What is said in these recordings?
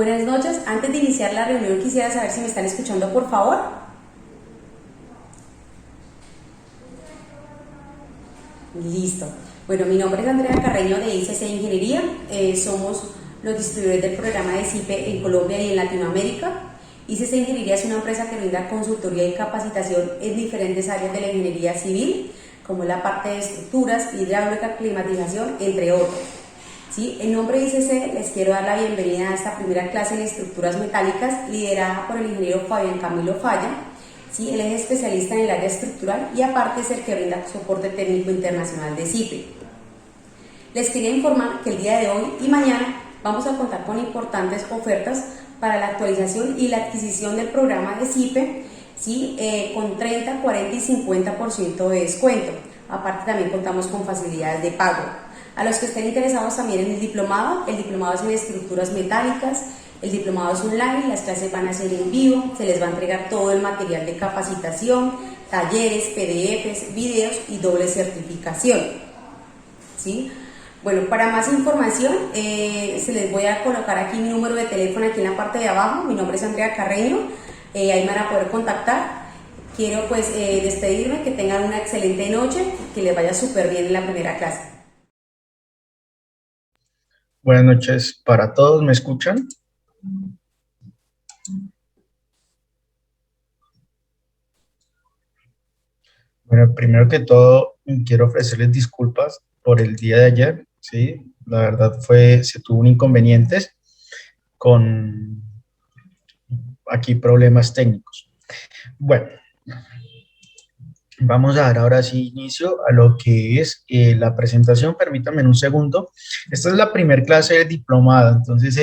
buenas noches. Antes de iniciar la reunión quisiera saber si me están escuchando, por favor. Listo. Bueno, mi nombre es Andrea Carreño de ICC Ingeniería. Somos los distribuidores del programa de CIPE en Colombia y en Latinoamérica. ICC Ingeniería es una empresa que brinda consultoría y capacitación en diferentes áreas de la ingeniería civil, como la parte de estructuras, hidráulica, climatización, entre otros. ¿Sí? En nombre de ICC les quiero dar la bienvenida a esta primera clase de estructuras metálicas liderada por el ingeniero Fabián Camilo Falla. ¿Sí? Él es especialista en el área estructural y aparte es el que brinda soporte técnico internacional de CIPE. Les quería informar que el día de hoy y mañana vamos a contar con importantes ofertas para la actualización y la adquisición del programa de CIPE, ¿sí? Con 30, 40 y 50% de descuento. Aparte también contamos con facilidades de pago. A los que estén interesados también en el diplomado es en estructuras metálicas, el diplomado es online, las clases van a ser en vivo, se les va a entregar todo el material de capacitación, talleres, PDFs, videos y doble certificación. ¿Sí? Bueno, para más información se les voy a colocar aquí mi número de teléfono aquí en la parte de abajo. Mi nombre es Andrea Carreño, ahí me van a poder contactar. Quiero pues despedirme, que tengan una excelente noche, que les vaya súper bien en la primera clase. Buenas noches para todos, ¿me escuchan? Bueno, primero que todo, quiero ofrecerles disculpas por el día de ayer, ¿sí? La verdad se tuvo un inconveniente con aquí problemas técnicos. Bueno, vamos a dar ahora sí inicio a lo que es la presentación. Permítanme un segundo. Esta es la primera clase de diplomado, entonces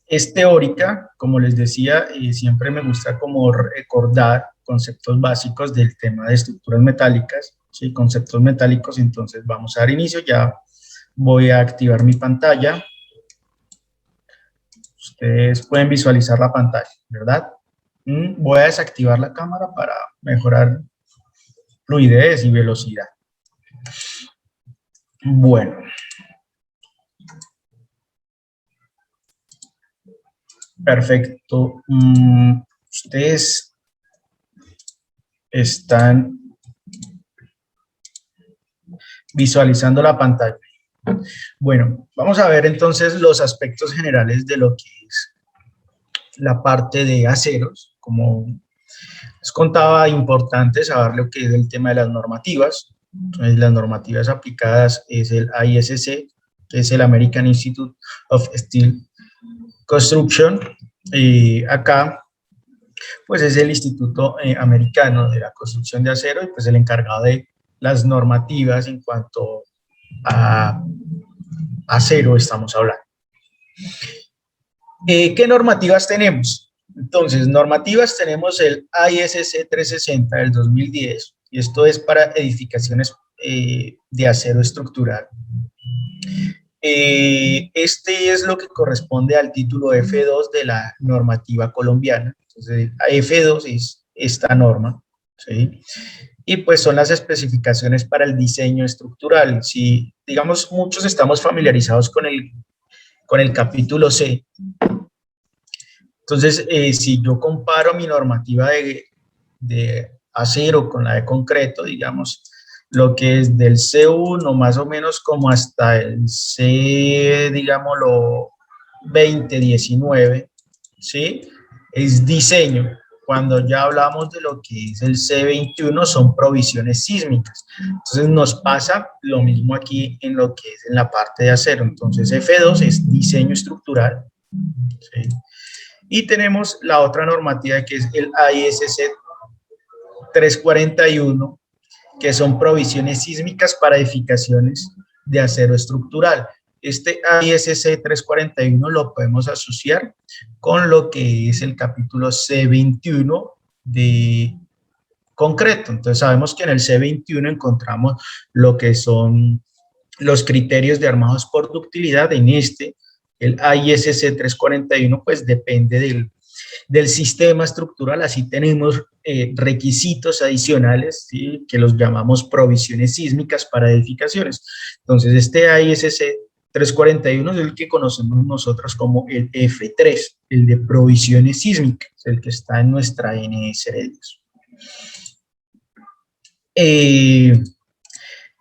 es teórica, como les decía, siempre me gusta como recordar conceptos básicos del tema de estructuras metálicas, ¿sí? Conceptos metálicos. Entonces vamos a dar inicio, ya voy a activar mi pantalla. Ustedes pueden visualizar la pantalla, ¿verdad? Voy a desactivar la cámara para mejorar fluidez y velocidad. Bueno. Perfecto. Ustedes están visualizando la pantalla. Bueno, vamos a ver entonces los aspectos generales de lo que es la parte de aceros. Como les contaba, importante saber lo que es el tema de las normativas. Entonces, las normativas aplicadas es el ISC, que es el American Institute of Steel Construction. Acá pues es el Instituto Americano de la Construcción de Acero y pues el encargado de las normativas en cuanto a acero estamos hablando. ¿Qué normativas tenemos? Entonces, normativas tenemos el ISC 360 del 2010 y esto es para edificaciones de acero estructural. Este es lo que corresponde al título F2 de la normativa colombiana. Entonces, F2 es esta norma, ¿sí? Y pues son las especificaciones para el diseño estructural. Si, digamos, muchos estamos familiarizados con el capítulo C. Entonces, si yo comparo mi normativa de acero con la de concreto, digamos, lo que es del C1 más o menos como hasta el C, digámoslo, 2019, ¿sí? Es diseño. Cuando ya hablamos de lo que es el C21 son provisiones sísmicas. Entonces nos pasa lo mismo aquí en lo que es en la parte de acero. Entonces F2 es diseño estructural, ¿sí? Y tenemos la otra normativa que es el ISC 341, que son provisiones sísmicas para edificaciones de acero estructural. Este ISC 341 lo podemos asociar con lo que es el capítulo C21 de concreto. Entonces sabemos que en el C21 encontramos lo que son los criterios de armados por ductilidad. En el ISC 341, pues depende del sistema estructural. Así tenemos requisitos adicionales, ¿sí? Que los llamamos provisiones sísmicas para edificaciones. Entonces, este ISC 341 es el que conocemos nosotros como el F3, el de provisiones sísmicas, el que está en nuestra NS10.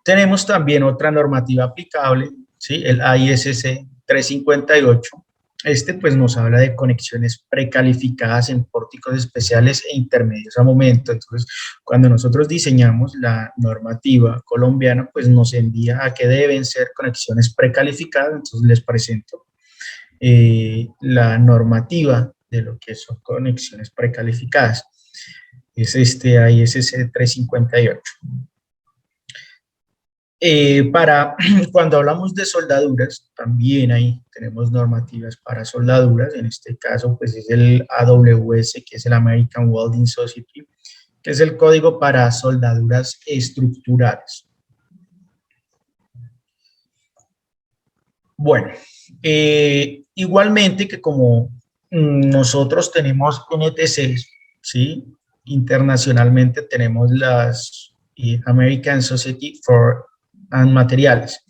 Tenemos también otra normativa aplicable, ¿sí? El ISC 358. Este pues nos habla de conexiones precalificadas en pórticos especiales e intermedios a momento. Entonces, cuando nosotros diseñamos la normativa colombiana, pues nos envía a que deben ser conexiones precalificadas. Entonces, les presento la normativa de lo que son conexiones precalificadas. Es este ISC 358. Para cuando hablamos de soldaduras, también ahí tenemos normativas para soldaduras. En este caso, pues es el AWS, que es el American Welding Society, que es el código para soldaduras estructurales. Bueno, igualmente que como nosotros tenemos NTCs, ¿sí? Internacionalmente tenemos las American Society for and Materiales,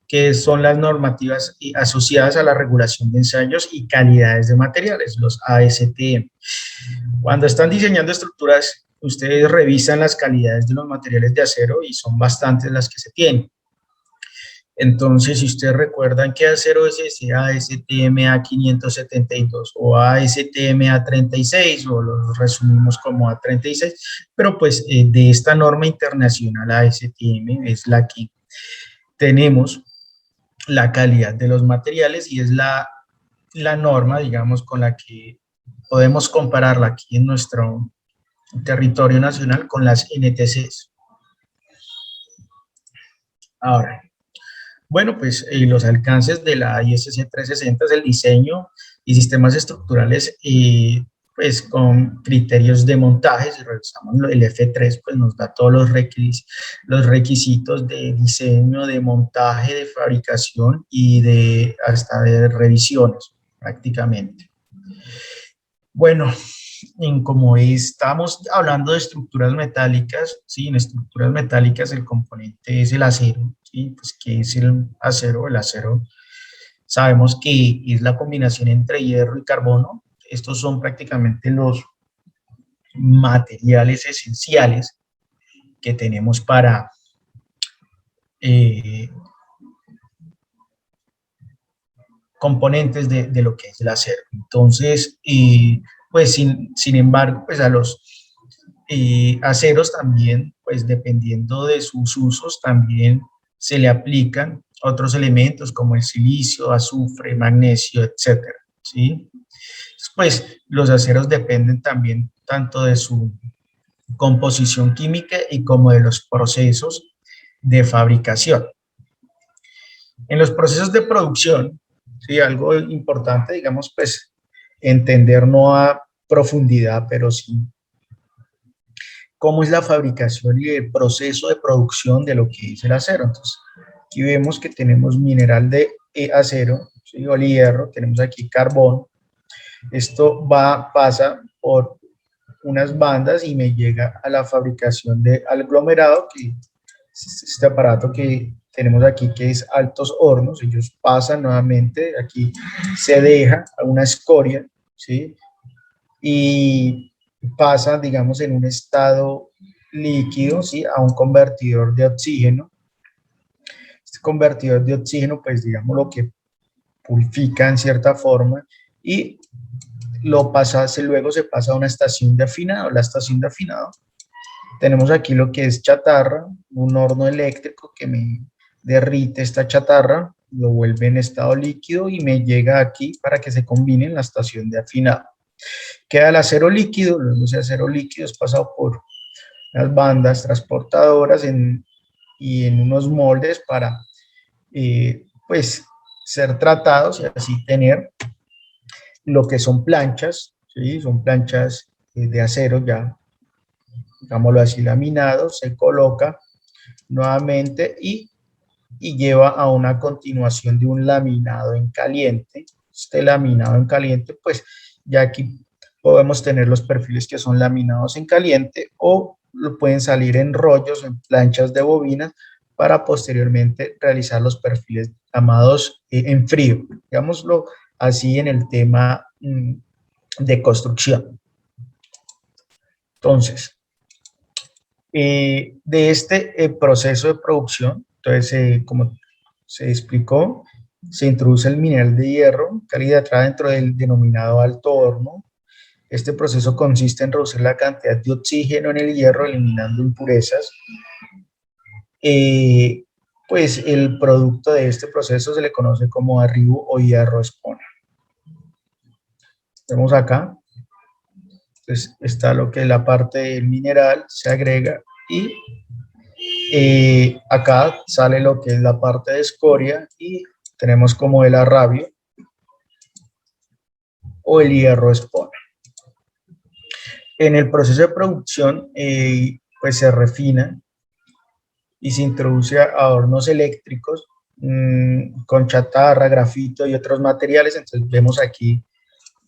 que son las normativas asociadas a la regulación de ensayos y calidades de materiales, los ASTM. Cuando están diseñando estructuras, ustedes revisan las calidades de los materiales de acero y son bastantes las que se tienen. Entonces, si ustedes recuerdan que acero es ese ASTM A572 o ASTM A36, o los resumimos como A36, pero pues de esta norma internacional ASTM es la que tenemos la calidad de los materiales y es la norma, digamos, con la que podemos compararla aquí en nuestro territorio nacional con las NTCs. Ahora, bueno, pues los alcances de la ISC 360 es el diseño y sistemas estructurales pues con criterios de montaje. Si revisamos el F3, pues nos da todos los requisitos de diseño, de montaje, de fabricación y hasta de revisiones prácticamente. Bueno, como estamos hablando de estructuras metálicas, ¿sí? En estructuras metálicas el componente es el acero, ¿sí? Pues, ¿qué es el acero? El acero sabemos que es la combinación entre hierro y carbono. Estos son prácticamente los materiales esenciales que tenemos para componentes de lo que es el acero. Entonces, pues sin embargo, pues a los aceros también, pues dependiendo de sus usos, también se le aplican otros elementos como el silicio, azufre, magnesio, etcétera, ¿sí? Pues los aceros dependen también tanto de su composición química y como de los procesos de fabricación. En los procesos de producción, sí, algo importante, digamos, pues entender no a profundidad, pero sí cómo es la fabricación y el proceso de producción de lo que es el acero. Entonces, aquí vemos que tenemos mineral de acero, ¿sí? O el hierro, tenemos aquí carbón. Esto pasa por unas bandas y me llega a la fabricación de aglomerado, que es este aparato que tenemos aquí, que es altos hornos. Ellos pasan nuevamente, aquí se deja una escoria, ¿sí? Y pasa, digamos, en un estado líquido, ¿sí? A un convertidor de oxígeno. Este convertidor de oxígeno, pues, digamos, lo que purifica en cierta forma y luego se pasa a una estación de afinado. La estación de afinado, tenemos aquí lo que es chatarra, un horno eléctrico que me derrite esta chatarra, lo vuelve en estado líquido y me llega aquí para que se combine en la estación de afinado. Queda el acero líquido, luego ese acero líquido es pasado por las bandas transportadoras y en unos moldes para pues ser tratados y así tener lo que son planchas, ¿sí? Son planchas de acero ya, digámoslo así, laminado, se coloca nuevamente y lleva a una continuación de un laminado en caliente. Este laminado en caliente, pues ya aquí podemos tener los perfiles que son laminados en caliente o lo pueden salir en rollos, en planchas de bobinas para posteriormente realizar los perfiles llamados en frío, digámoslo así en el tema de construcción. Entonces, de este proceso de producción, entonces, como se explicó, se introduce el mineral de hierro, calidad dentro del denominado alto horno. Este proceso consiste en reducir la cantidad de oxígeno en el hierro, eliminando impurezas. Pues el producto de este proceso se le conoce como arribo o hierro espona. Vemos acá. Entonces está lo que es la parte del mineral, se agrega y acá sale lo que es la parte de escoria y tenemos como el arrabio o el hierro espona. En el proceso de producción pues se refina y se introduce a hornos eléctricos con chatarra, grafito y otros materiales. Entonces vemos aquí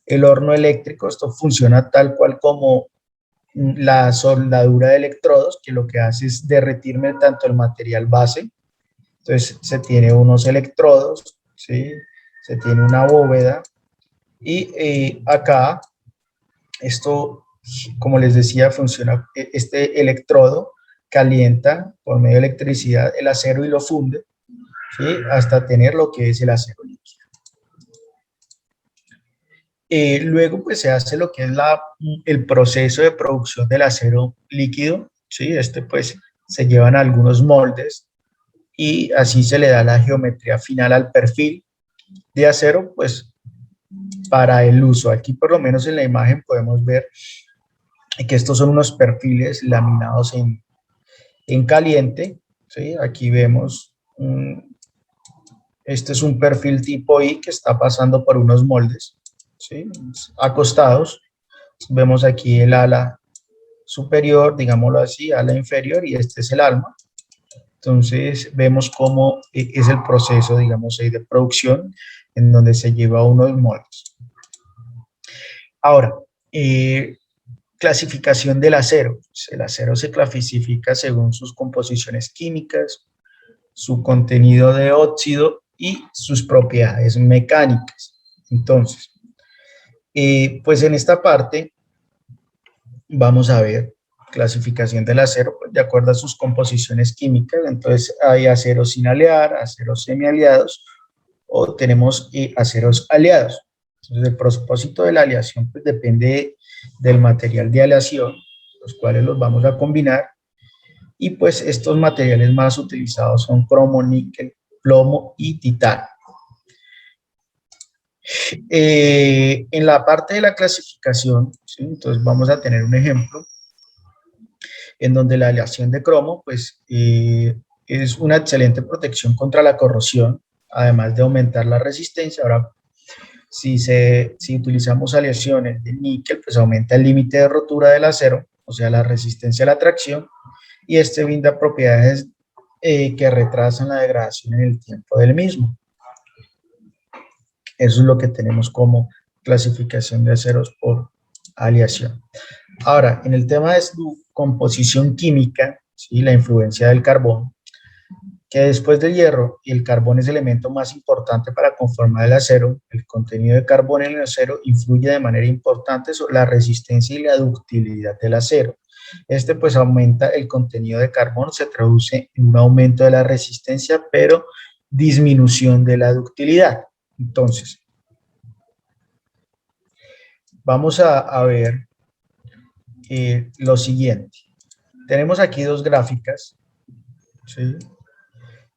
el horno eléctrico. Esto funciona tal cual como la soldadura de electrodos, que lo que hace es derretirme tanto el material base. Entonces se tiene unos electrodos, ¿sí? Se tiene una bóveda y acá esto, como les decía, funciona, este electrodo calienta por medio de electricidad el acero y lo funde, ¿sí? Hasta tener lo que es el acero líquido. Luego pues se hace lo que es el proceso de producción del acero líquido, ¿sí? Este pues se llevan algunos moldes y así se le da la geometría final al perfil de acero pues para el uso. Aquí por lo menos en la imagen podemos ver que estos son unos perfiles laminados en caliente, ¿sí? Aquí vemos, este es un perfil tipo I que está pasando por unos moldes, ¿sí? Acostados. Vemos aquí el ala superior, digámoslo así, ala inferior, y este es el alma. Entonces vemos cómo es el proceso, digamos, de producción en donde se lleva unos moldes. Ahora, clasificación del acero. El acero se clasifica según sus composiciones químicas, su contenido de óxido y sus propiedades mecánicas. Entonces, pues en esta parte vamos a ver clasificación del acero de acuerdo a sus composiciones químicas. Entonces hay aceros sin alear, aceros semialiados o tenemos aceros aliados. Entonces el propósito de la aleación pues depende del material de aleación, los cuales los vamos a combinar, y pues estos materiales más utilizados son cromo, níquel, plomo y titanio. En la parte de la clasificación, ¿sí? Entonces vamos a tener un ejemplo en donde la aleación de cromo pues es una excelente protección contra la corrosión, además de aumentar la resistencia. Ahora, si utilizamos aleaciones de níquel, pues aumenta el límite de rotura del acero, o sea, la resistencia a la tracción, y este brinda propiedades que retrasan la degradación en el tiempo del mismo. Eso es lo que tenemos como clasificación de aceros por aleación. Ahora, en el tema de su composición química, ¿sí? La influencia del carbón, que después del hierro, y el carbón es el elemento más importante para conformar el acero. El contenido de carbón en el acero influye de manera importante sobre la resistencia y la ductilidad del acero. Este pues aumenta el contenido de carbón, se traduce en un aumento de la resistencia, pero disminución de la ductilidad. Entonces, vamos a ver lo siguiente. Tenemos aquí dos gráficas, ¿sí?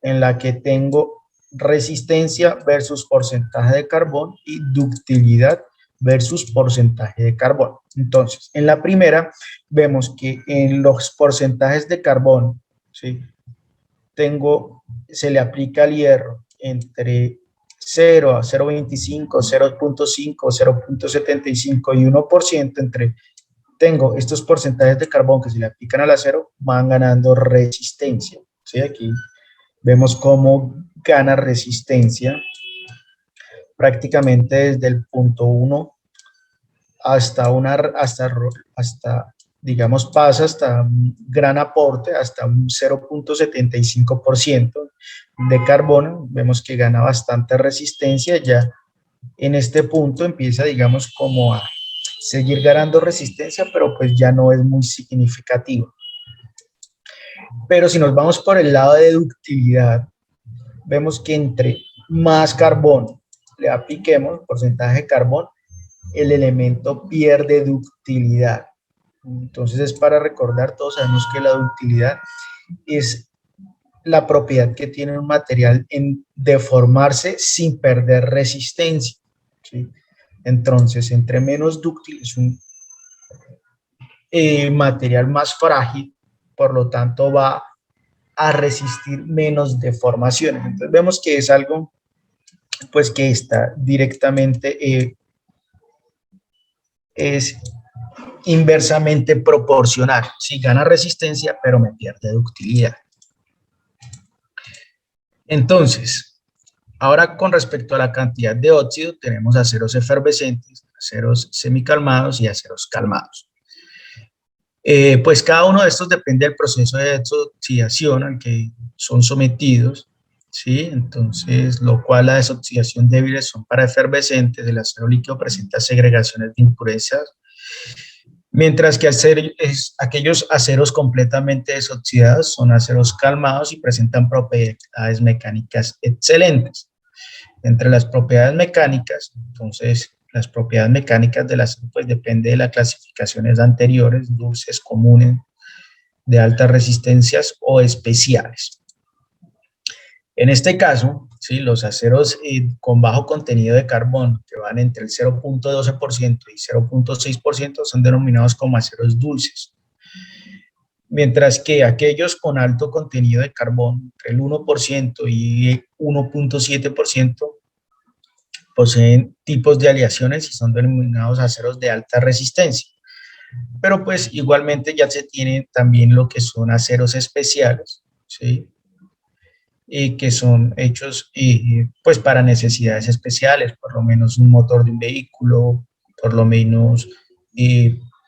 En la que tengo resistencia versus porcentaje de carbón y ductilidad versus porcentaje de carbón. Entonces, en la primera vemos que en los porcentajes de carbón, ¿sí? Se le aplica al hierro entre 0 a 0.25, 0.5, 0.75 y 1%. Tengo estos porcentajes de carbón que se le aplican al acero, van ganando resistencia, ¿sí? Aquí vemos cómo gana resistencia prácticamente desde el punto 1 hasta digamos, pasa hasta un gran aporte, hasta un 0,75% de carbono. Vemos que gana bastante resistencia. Ya en este punto empieza, digamos, como a seguir ganando resistencia, pero pues ya no es muy significativo. Pero si nos vamos por el lado de ductilidad, vemos que entre más carbono le apliquemos, porcentaje de carbón, el elemento pierde ductilidad. Entonces es para recordar, todos sabemos que la ductilidad es la propiedad que tiene un material en deformarse sin perder resistencia, ¿sí? Entonces, entre menos dúctil es un material más frágil, por lo tanto va a resistir menos deformaciones. Entonces vemos que es algo pues que está directamente es inversamente proporcional. Si gana resistencia, pero me pierde ductilidad. Entonces, ahora con respecto a la cantidad de óxido, tenemos aceros efervescentes, aceros semicalmados y aceros calmados. Pues cada uno de estos depende del proceso de desoxidación al que son sometidos, ¿sí? Entonces, lo cual la desoxidación débiles son para efervescentes, el acero líquido presenta segregaciones de impurezas, mientras que aquellos aceros completamente desoxidados son aceros calmados y presentan propiedades mecánicas excelentes. Entre las propiedades mecánicas, entonces, las propiedades mecánicas del acero pues depende de las clasificaciones anteriores, dulces, comunes, de altas resistencias o especiales. En este caso, ¿sí? Los aceros con bajo contenido de carbono, que van entre el 0,12% y 0,6%, son denominados como aceros dulces. Mientras que aquellos con alto contenido de carbono, entre el 1% y 1,7%, poseen tipos de aleaciones y son denominados aceros de alta resistencia. Pero pues igualmente ya se tienen también lo que son aceros especiales, ¿sí? Que son hechos pues para necesidades especiales, por lo menos un motor de un vehículo, por lo menos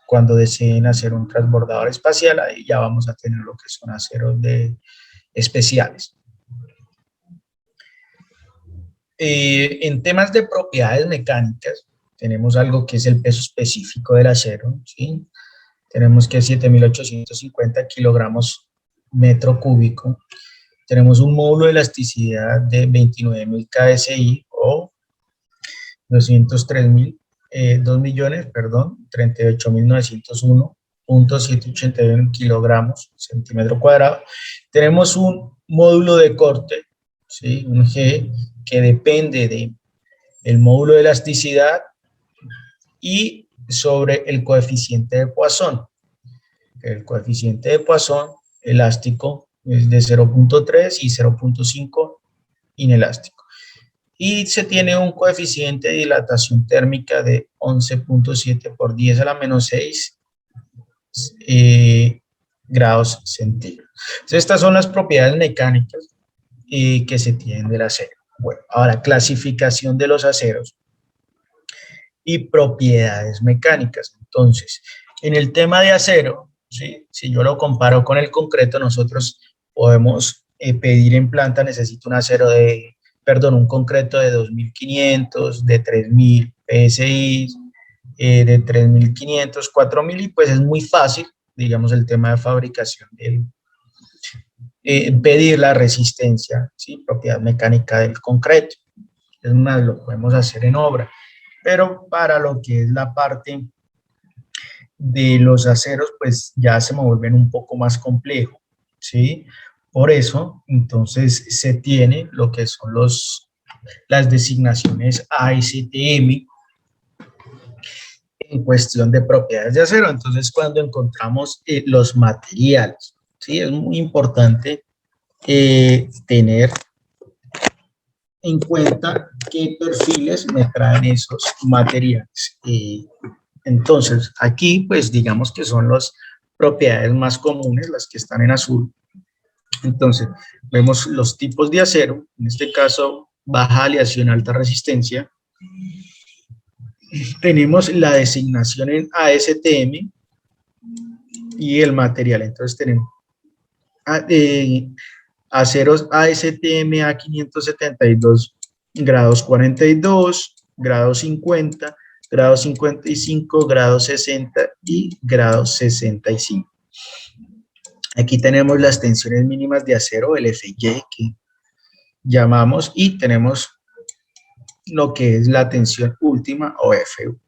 cuando deseen hacer un transbordador espacial, ahí ya vamos a tener lo que son aceros especiales. En temas de propiedades mecánicas, tenemos algo que es el peso específico del acero, ¿sí? Tenemos que 7.850 kilogramos metro cúbico. Tenemos un módulo de elasticidad de 29.000 KSI o 38.901.781 kilogramos centímetro cuadrado. Tenemos un módulo de corte, ¿sí? Un G, que depende del módulo de elasticidad y sobre el coeficiente de Poisson. El coeficiente de Poisson elástico es de 0,3 y 0,5 inelástico. Y se tiene un coeficiente de dilatación térmica de 11,7 por 10 a la menos 6 grados centígrados. Entonces, estas son las propiedades mecánicas que se tienen del acero. Bueno, ahora, clasificación de los aceros y propiedades mecánicas. Entonces, en el tema de acero, ¿sí? Si yo lo comparo con el concreto, nosotros podemos pedir en planta, necesito un concreto de 2.500, de 3.000 PSI, de 3.500, 4.000, y pues es muy fácil, digamos, el tema de fabricación pedir la resistencia, ¿sí? Propiedad mecánica del concreto. Es más, lo podemos hacer en obra, pero para lo que es la parte de los aceros, pues ya se me vuelven un poco más complejo, ¿sí? Por eso, entonces, se tiene lo que son las designaciones ASTM en cuestión de propiedades de acero. Entonces, cuando encontramos los materiales, ¿sí? Es muy importante tener en cuenta qué perfiles me traen esos materiales. Entonces, aquí, pues, digamos que son las propiedades más comunes, las que están en azul. Entonces, vemos los tipos de acero, en este caso, baja aleación, alta resistencia. Tenemos la designación en ASTM, y el material. Entonces tenemos aceros ASTM A572 grados 42, grados 50, grados 55, grados 60 y grados 65. Aquí tenemos las tensiones mínimas de acero, el FY, que llamamos, y tenemos lo que es la tensión última o FU.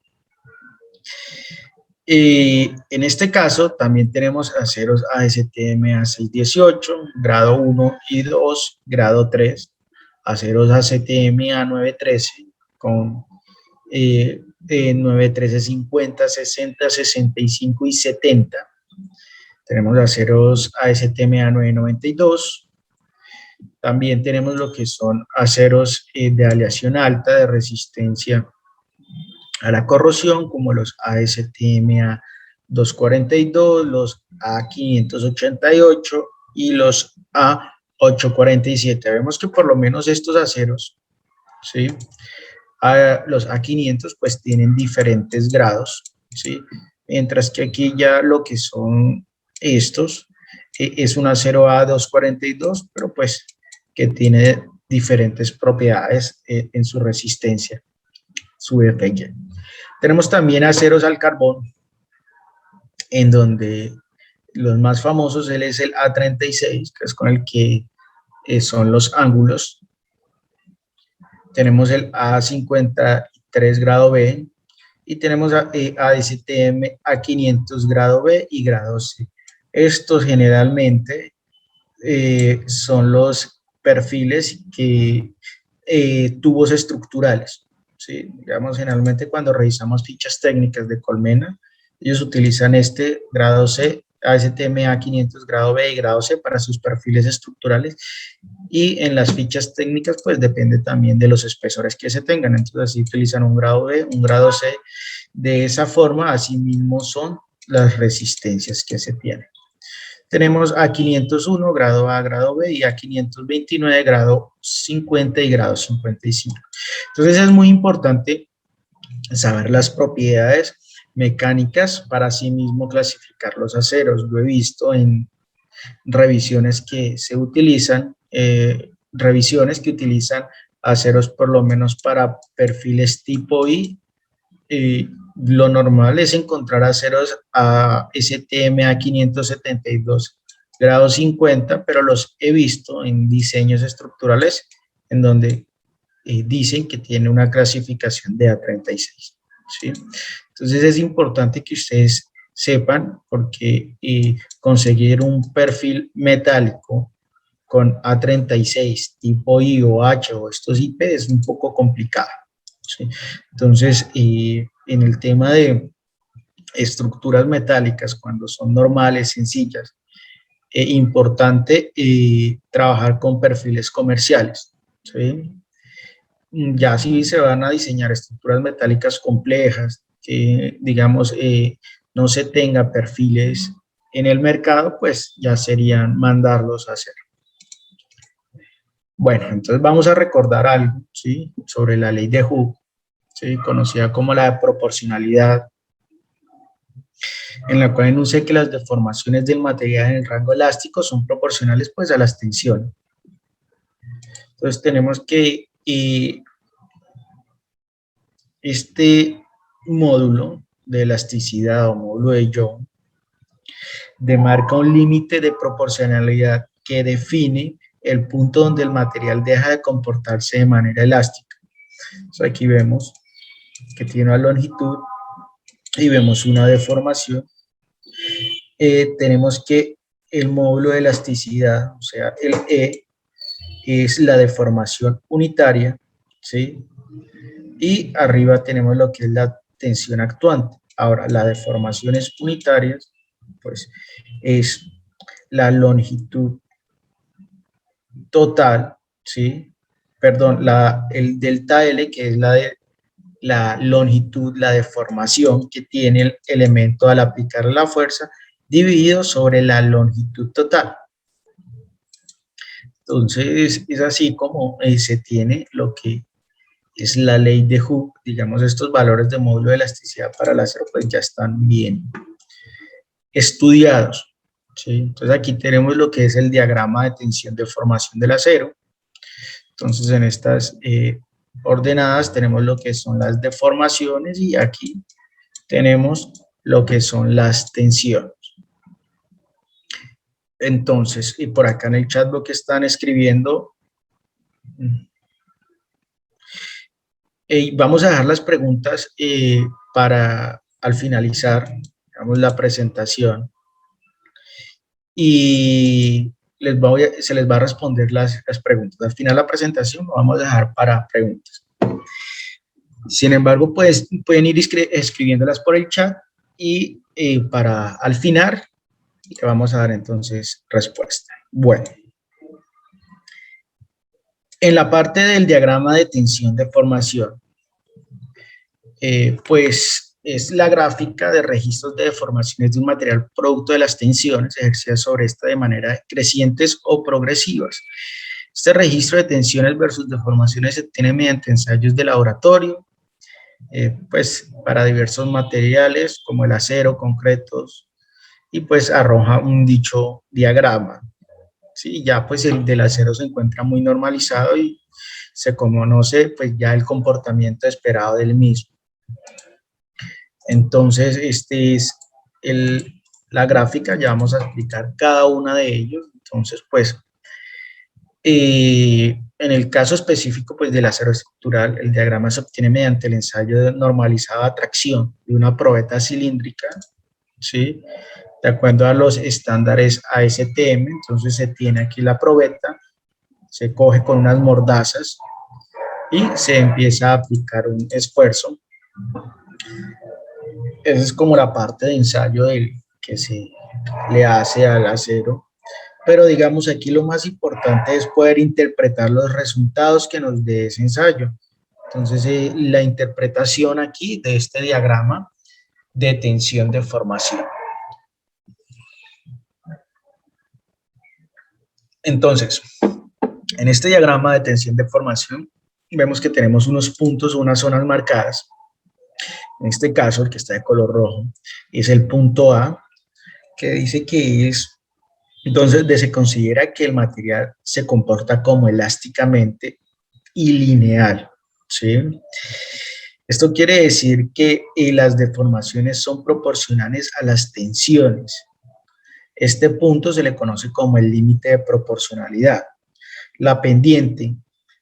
En este caso también tenemos aceros ASTM A618, grado 1 y 2, grado 3, aceros ASTM A913 con 913 50, 60, 65 y 70. Tenemos aceros ASTM A992. También tenemos lo que son aceros de aleación alta de resistencia a la corrosión, como los ASTM A242, los A588 y los A847. Vemos que por lo menos estos aceros, ¿sí? Los A500 pues tienen diferentes grados, ¿sí? Mientras que aquí ya lo que son estos es un acero A242, pero pues que tiene diferentes propiedades en su resistencia, su FY. Tenemos también aceros al carbón, en donde los más famosos él es el A36, que es con el que son los ángulos. Tenemos el A53 grado B y tenemos ASTM A500 grado B y grado C. Estos generalmente son los perfiles que tubos estructurales. ¿Sí? Digamos, generalmente cuando revisamos fichas técnicas de Colmena, ellos utilizan este grado C, ASTM A500 grado B y grado C para sus perfiles estructurales, y en las fichas técnicas pues depende también de los espesores que se tengan. Entonces así utilizan un grado B, un grado C. De esa forma, así mismo son las resistencias que se tienen. Tenemos A501 grado A, grado B, y A529 grado 50 y grado 55. Entonces es muy importante saber las propiedades mecánicas para así mismo clasificar los aceros. Lo he visto en revisiones que se utilizan, aceros por lo menos para perfiles tipo I. Lo normal es encontrar aceros a STM A572 grado 50, pero los he visto en diseños estructurales en donde dicen que tiene una clasificación de A36, ¿sí? Entonces es importante que ustedes sepan, porque conseguir un perfil metálico con A36 tipo I o H o estos IP es un poco complicado, ¿sí? Entonces en el tema de estructuras metálicas, cuando son normales, sencillas, importante trabajar con perfiles comerciales, ¿sí? Ya si se van a diseñar estructuras metálicas complejas, que digamos no se tenga perfiles en el mercado, pues ya serían mandarlos a hacer. Bueno, entonces vamos a recordar algo, ¿sí? Sobre la ley de Hooke, ¿sí? Conocida como la proporcionalidad, en la cual enuncia que las deformaciones del material en el rango elástico son proporcionales pues a las tensiones. Entonces tenemos que este módulo de elasticidad o módulo de Young demarca un límite de proporcionalidad que define el punto donde el material deja de comportarse de manera elástica. Entonces aquí vemos que tiene una longitud y vemos una deformación. Tenemos que el módulo de elasticidad, o sea, el E, es la deformación unitaria, ¿sí? Y arriba tenemos lo que es la tensión actuante. Ahora, las deformaciones unitarias, pues, es la longitud total, ¿sí? Perdón, el delta L, que es la longitud, la deformación que tiene el elemento al aplicar la fuerza, dividido sobre la longitud total. Entonces, es así como se tiene lo que es la ley de Hooke. Digamos, estos valores de módulo de elasticidad para el acero pues ya están bien estudiados, ¿sí? Entonces aquí tenemos lo que es el diagrama de tensión de formación del acero. Entonces en estas ordenadas tenemos lo que son las deformaciones y aquí tenemos lo que son las tensiones. Entonces, y por acá en el chat lo que están escribiendo, vamos a dejar las preguntas para al finalizar, digamos, la presentación y se les va a responder las preguntas. Al final de la presentación lo vamos a dejar para preguntas. Sin embargo, pues pueden ir escribiéndolas por el chat y para al final le vamos a dar entonces respuesta. Bueno, en la parte del diagrama de tensión de formación, pues es la gráfica de registros de deformaciones de un material producto de las tensiones ejercidas sobre esta de manera crecientes o progresivas. Este registro de tensiones versus deformaciones se obtiene mediante ensayos de laboratorio, pues para diversos materiales como el acero, concretos, y pues arroja un dicho diagrama. Sí, ya pues el del acero se encuentra muy normalizado y se conoce pues ya el comportamiento esperado del mismo. Entonces, este es la gráfica, ya vamos a explicar cada una de ellos. Entonces, pues, en el caso específico pues, del acero estructural, el diagrama se obtiene mediante el ensayo normalizado a tracción de una probeta cilíndrica, ¿sí? De acuerdo a los estándares ASTM. Entonces, se tiene aquí la probeta, se coge con unas mordazas y se empieza a aplicar un esfuerzo. Esa es como la parte de ensayo que se le hace al acero. Pero digamos aquí lo más importante es poder interpretar los resultados que nos dé ese ensayo. Entonces la interpretación aquí de este diagrama de tensión de formación. Entonces, en este diagrama de tensión de formación vemos que tenemos unos puntos o unas zonas marcadas. En este caso, el que está de color rojo es el punto A, que dice que es, entonces, se considera que el material se comporta como elásticamente y lineal, ¿sí? Esto quiere decir que las deformaciones son proporcionales a las tensiones. Este punto se le conoce como el límite de proporcionalidad. La pendiente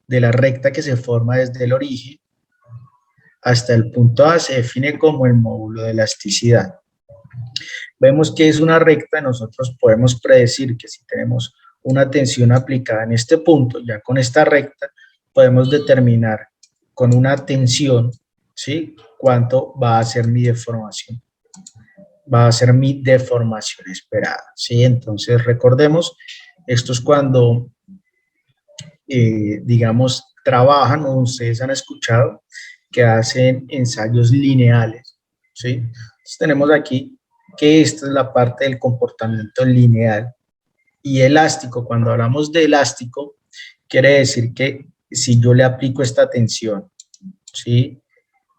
de la recta que se forma desde el origen hasta el punto A se define como el módulo de elasticidad. Vemos que es una recta, nosotros podemos predecir que si tenemos una tensión aplicada en este punto, ya con esta recta, podemos determinar con una tensión, ¿sí?, cuánto va a ser mi deformación. Va a ser mi deformación esperada, ¿sí? Entonces, recordemos, esto es cuando, digamos, trabajan, o ustedes han escuchado, que hacen ensayos lineales, ¿sí? Entonces, tenemos aquí que esta es la parte del comportamiento lineal y elástico. Cuando hablamos de elástico, quiere decir que si yo le aplico esta tensión, ¿sí?,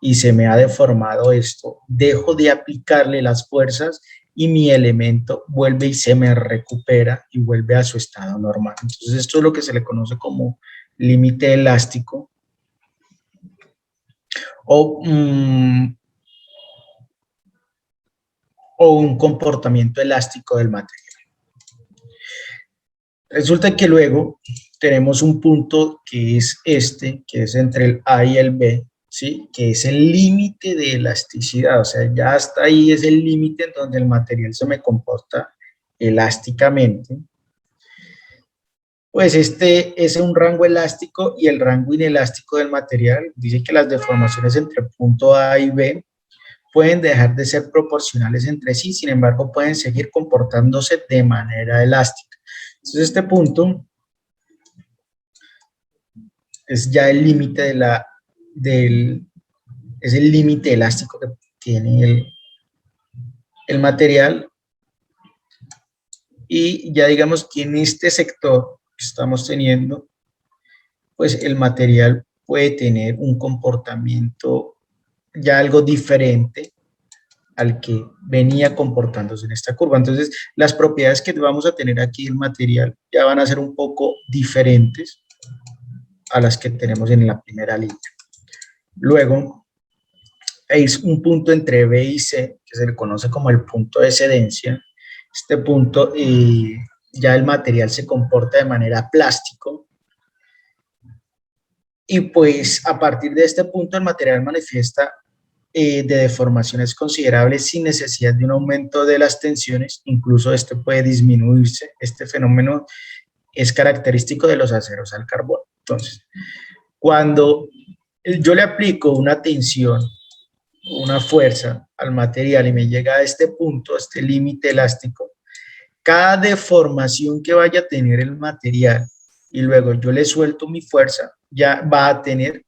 y se me ha deformado esto, dejo de aplicarle las fuerzas y mi elemento vuelve y se me recupera y vuelve a su estado normal. Entonces esto es lo que se le conoce como límite elástico o un comportamiento elástico del material. Resulta que luego tenemos un punto que es este, que es entre el A y el B, ¿sí?, que es el límite de elasticidad, o sea, ya hasta ahí es el límite en donde el material se me comporta elásticamente. Pues este es un rango elástico y el rango inelástico del material. Dice que las deformaciones entre el punto A y B pueden dejar de ser proporcionales entre sí, sin embargo, pueden seguir comportándose de manera elástica. Entonces, este punto es ya el límite es el límite elástico que tiene el material, y ya digamos que en este sector que estamos teniendo, pues el material puede tener un comportamiento ya algo diferente al que venía comportándose en esta curva. Entonces, las propiedades que vamos a tener aquí del material ya van a ser un poco diferentes a las que tenemos en la primera línea. Luego, es un punto entre B y C, que se le conoce como el punto de excedencia. Este punto, ya el material se comporta de manera plástico, y pues a partir de este punto el material manifiesta de deformaciones considerables sin necesidad de un aumento de las tensiones, incluso este puede disminuirse. Este fenómeno es característico de los aceros al carbono. Entonces, cuando yo le aplico una tensión, una fuerza al material y me llega a este punto, a este límite elástico, cada deformación que vaya a tener el material y luego yo le suelto mi fuerza, ya va a tener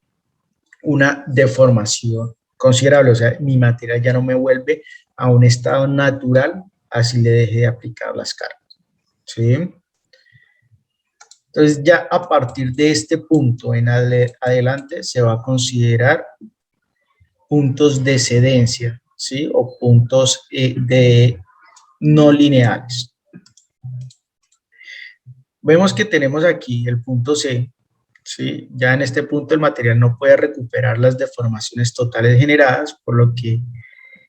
una deformación considerable, o sea, mi material ya no me vuelve a un estado natural, así le deje de aplicar las cargas, ¿sí? Entonces ya a partir de este punto en adelante se va a considerar puntos de excedencia, ¿sí? O puntos de no lineales. Vemos que tenemos aquí el punto C, ¿sí? Ya en este punto el material no puede recuperar las deformaciones totales generadas, por lo que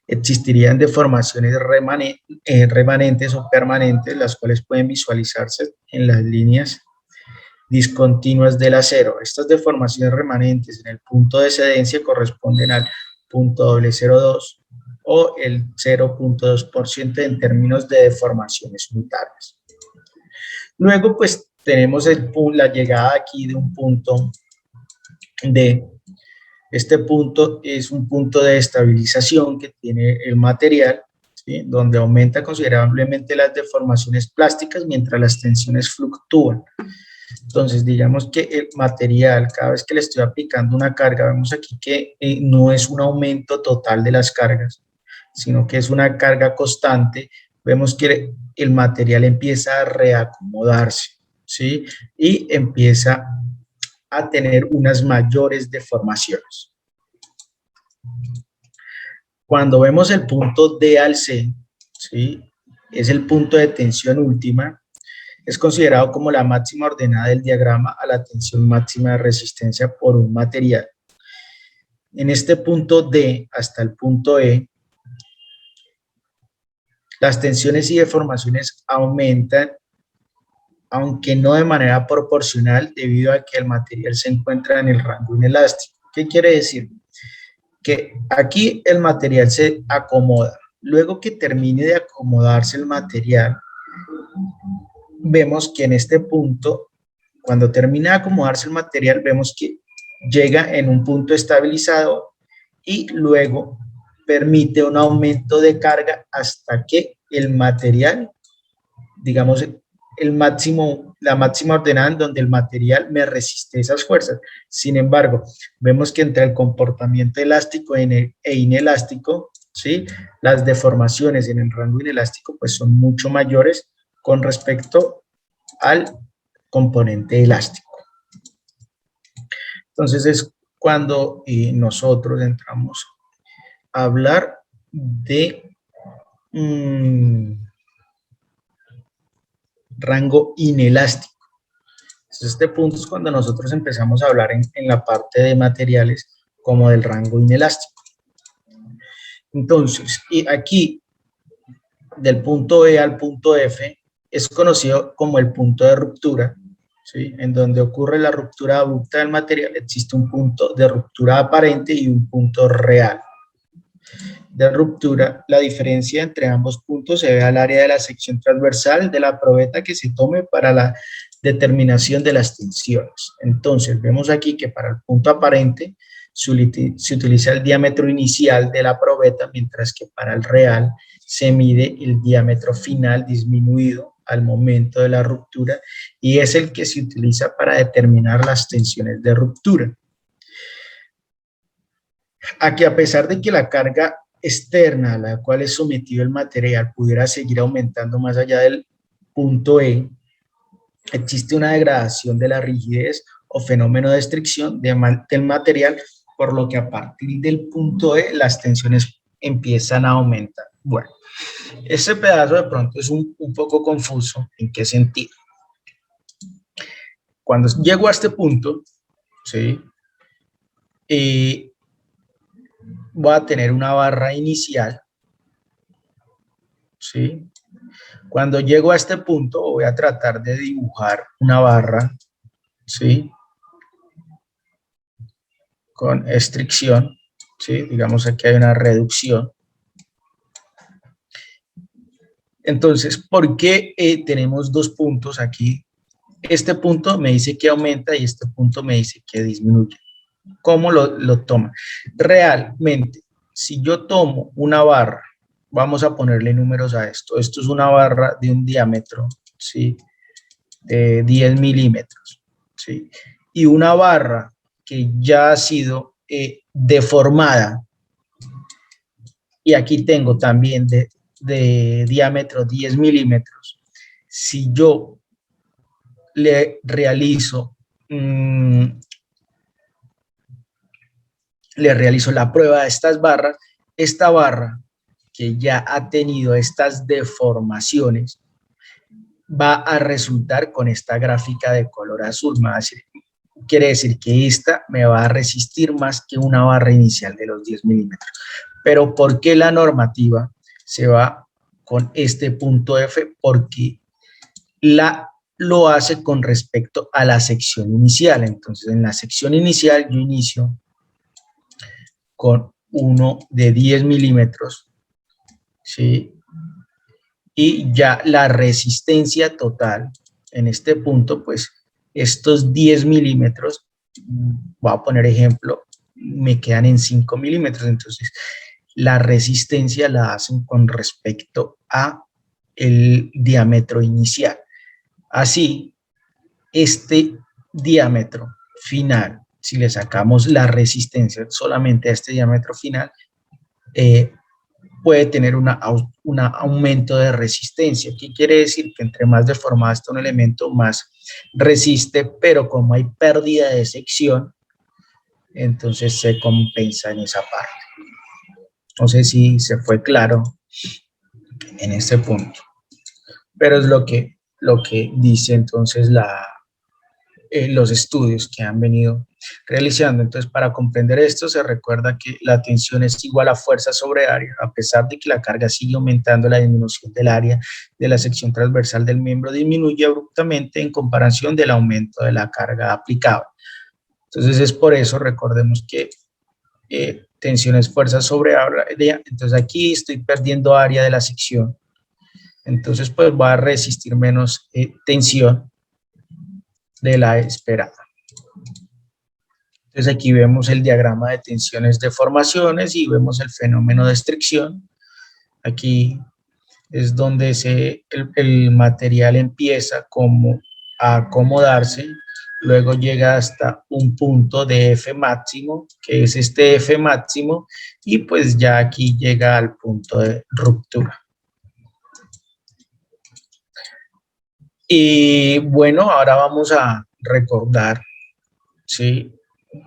existirían deformaciones remanentes o permanentes, las cuales pueden visualizarse en las líneas discontinuas del acero. Estas deformaciones remanentes en el punto de excedencia corresponden al punto 0.02 o el 0.2% en términos de deformaciones unitarias. Luego, pues, tenemos la llegada aquí de un punto D. Este punto es un punto de estabilización que tiene el material, ¿sí? Donde aumenta considerablemente las deformaciones plásticas mientras las tensiones fluctúan. Entonces, digamos que el material, cada vez que le estoy aplicando una carga, vemos aquí que no es un aumento total de las cargas, sino que es una carga constante. Vemos que el material empieza a reacomodarse, ¿sí? Y empieza a tener unas mayores deformaciones. Cuando vemos el punto D al C, ¿sí? Es el punto de tensión última, es considerado como la máxima ordenada del diagrama a la tensión máxima de resistencia por un material. En este punto D hasta el punto E, las tensiones y deformaciones aumentan, aunque no de manera proporcional, debido a que el material se encuentra en el rango inelástico. ¿Qué quiere decir? Que aquí el material se acomoda. Luego que termine de acomodarse el material, vemos que en este punto, cuando termina de acomodarse el material, vemos que llega en un punto estabilizado y luego permite un aumento de carga hasta que el material, digamos, la máxima ordenada en donde el material me resiste esas fuerzas. Sin embargo, vemos que entre el comportamiento elástico e inelástico, ¿sí? Las deformaciones en el rango inelástico pues son mucho mayores con respecto al componente elástico. Entonces es cuando nosotros entramos a hablar de rango inelástico. Entonces, este punto es cuando nosotros empezamos a hablar en la parte de materiales como del rango inelástico. Entonces, y aquí del punto E al punto F es conocido como el punto de ruptura, ¿sí? En donde ocurre la ruptura abrupta del material, existe un punto de ruptura aparente y un punto real de ruptura. La diferencia entre ambos puntos se ve al área de la sección transversal de la probeta que se tome para la determinación de las tensiones. Entonces, vemos aquí que para el punto aparente se utiliza el diámetro inicial de la probeta, mientras que para el real se mide el diámetro final disminuido al momento de la ruptura y es el que se utiliza para determinar las tensiones de ruptura. Aquí, a pesar de que la carga externa a la cual es sometido el material pudiera seguir aumentando más allá del punto E, existe una degradación de la rigidez o fenómeno de estricción del material, por lo que a partir del punto E las tensiones empiezan a aumentar. Bueno, ese pedazo de pronto es un poco confuso. ¿En qué sentido? Cuando llego a este punto, ¿sí? Voy a tener una barra inicial, ¿sí? Cuando llego a este punto, voy a tratar de dibujar una barra, ¿sí? Con estricción, ¿sí? Digamos aquí hay una reducción. Entonces, ¿por qué tenemos dos puntos aquí? Este punto me dice que aumenta y este punto me dice que disminuye. ¿Cómo lo toma? Realmente, si yo tomo una barra, vamos a ponerle números a esto. Esto es una barra de un diámetro, ¿sí? De 10 milímetros, ¿sí? Y una barra que ya ha sido deformada, y aquí tengo también de diámetro 10 milímetros. Si yo le realizo la prueba de estas barras, esta barra que ya ha tenido estas deformaciones va a resultar con esta gráfica de color azul. Quiere decir que esta me va a resistir más que una barra inicial de los 10 milímetros. Pero ¿por qué la normativa se va con este punto F? Porque lo hace con respecto a la sección inicial. Entonces, en la sección inicial yo inicio con uno de 10 milímetros, ¿sí? Y ya la resistencia total en este punto, pues estos 10 milímetros, voy a poner ejemplo, me quedan en 5 milímetros. Entonces, la resistencia la hacen con respecto a el diámetro inicial. Así, este diámetro final, si le sacamos la resistencia solamente a este diámetro final, puede tener un aumento de resistencia. ¿Qué quiere decir? Que entre más deformado está un elemento, más resiste, pero como hay pérdida de sección, entonces se compensa en esa parte. No sé si se fue claro en este punto, pero es lo que dice entonces los estudios que han venido realizando. Entonces, para comprender esto, se recuerda que la tensión es igual a fuerza sobre área. A pesar de que la carga sigue aumentando, la disminución del área de la sección transversal del miembro disminuye abruptamente en comparación del aumento de la carga aplicable. Entonces, es por eso, recordemos que tensión es fuerza sobre área. Entonces, aquí estoy perdiendo área de la sección. Entonces, pues va a resistir menos tensión de la esperada. Entonces aquí vemos el diagrama de tensiones deformaciones y vemos el fenómeno de estricción. Aquí es donde el material empieza como a acomodarse, luego llega hasta un punto de F máximo, que es este F máximo, y pues ya aquí llega al punto de ruptura. Y bueno, ahora vamos a recordar, ¿sí?,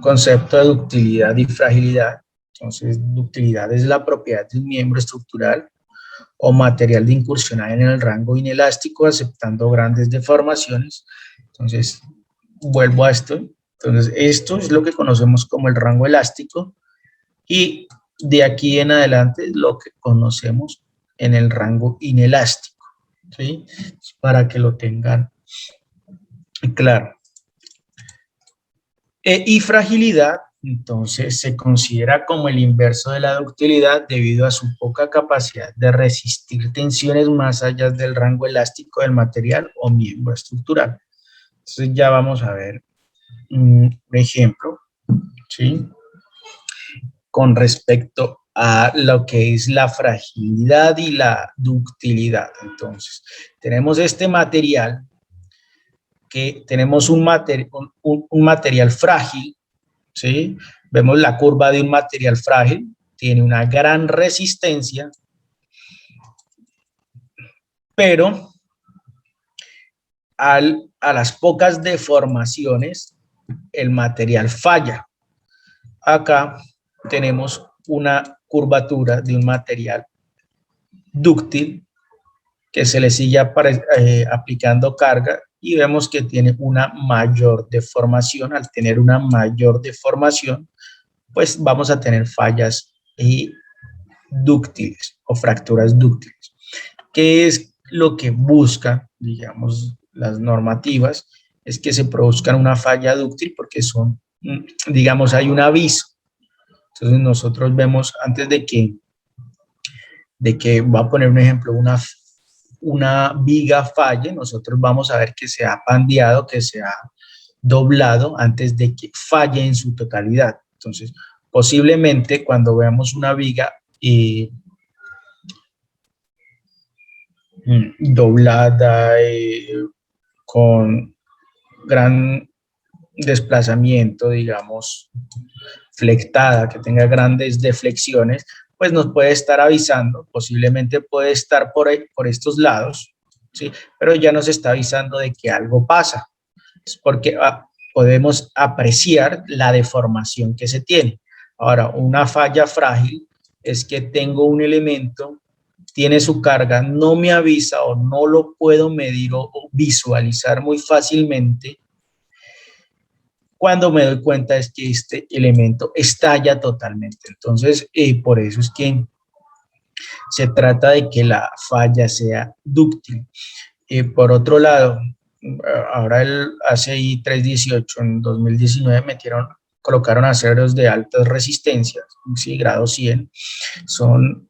concepto de ductilidad y fragilidad. Entonces, ductilidad es la propiedad de un miembro estructural o material de incursionar en el rango inelástico, aceptando grandes deformaciones. Entonces, vuelvo a esto. Entonces, esto es lo que conocemos como el rango elástico y de aquí en adelante es lo que conocemos en el rango inelástico, ¿sí? Para que lo tengan claro. Y fragilidad, entonces, se considera como el inverso de la ductilidad debido a su poca capacidad de resistir tensiones más allá del rango elástico del material o miembro estructural. Entonces ya vamos a ver un ejemplo, ¿sí?, con respecto a lo que es la fragilidad y la ductilidad. Entonces, tenemos este material, que tenemos un material frágil, ¿sí? Vemos la curva de un material frágil, tiene una gran resistencia, pero a las pocas deformaciones, el material falla. Acá tenemos una curvatura de un material dúctil que se le sigue aplicando carga y vemos que tiene una mayor deformación. Al tener una mayor deformación, pues vamos a tener fallas dúctiles o fracturas dúctiles. ¿Qué es lo que buscan, digamos, las normativas? Es que se produzcan una falla dúctil porque son, digamos, hay un aviso. Entonces nosotros vemos antes de que voy a poner un ejemplo, una viga falle, nosotros vamos a ver que se ha pandeado, que se ha doblado antes de que falle en su totalidad. Entonces, posiblemente cuando veamos una viga doblada, con gran desplazamiento, digamos, flectada, que tenga grandes deflexiones, pues nos puede estar avisando, posiblemente puede estar por estos lados, ¿sí? Pero ya nos está avisando de que algo pasa, es porque podemos apreciar la deformación que se tiene. Ahora, una falla frágil es que tengo un elemento, tiene su carga, no me avisa o no lo puedo medir o visualizar muy fácilmente. Cuando me doy cuenta es que este elemento estalla totalmente. Entonces, por eso es que se trata de que la falla sea dúctil. Por otro lado, ahora el ACI 318 en 2019 colocaron aceros de altas resistencias, ¿sí? Grado 100, son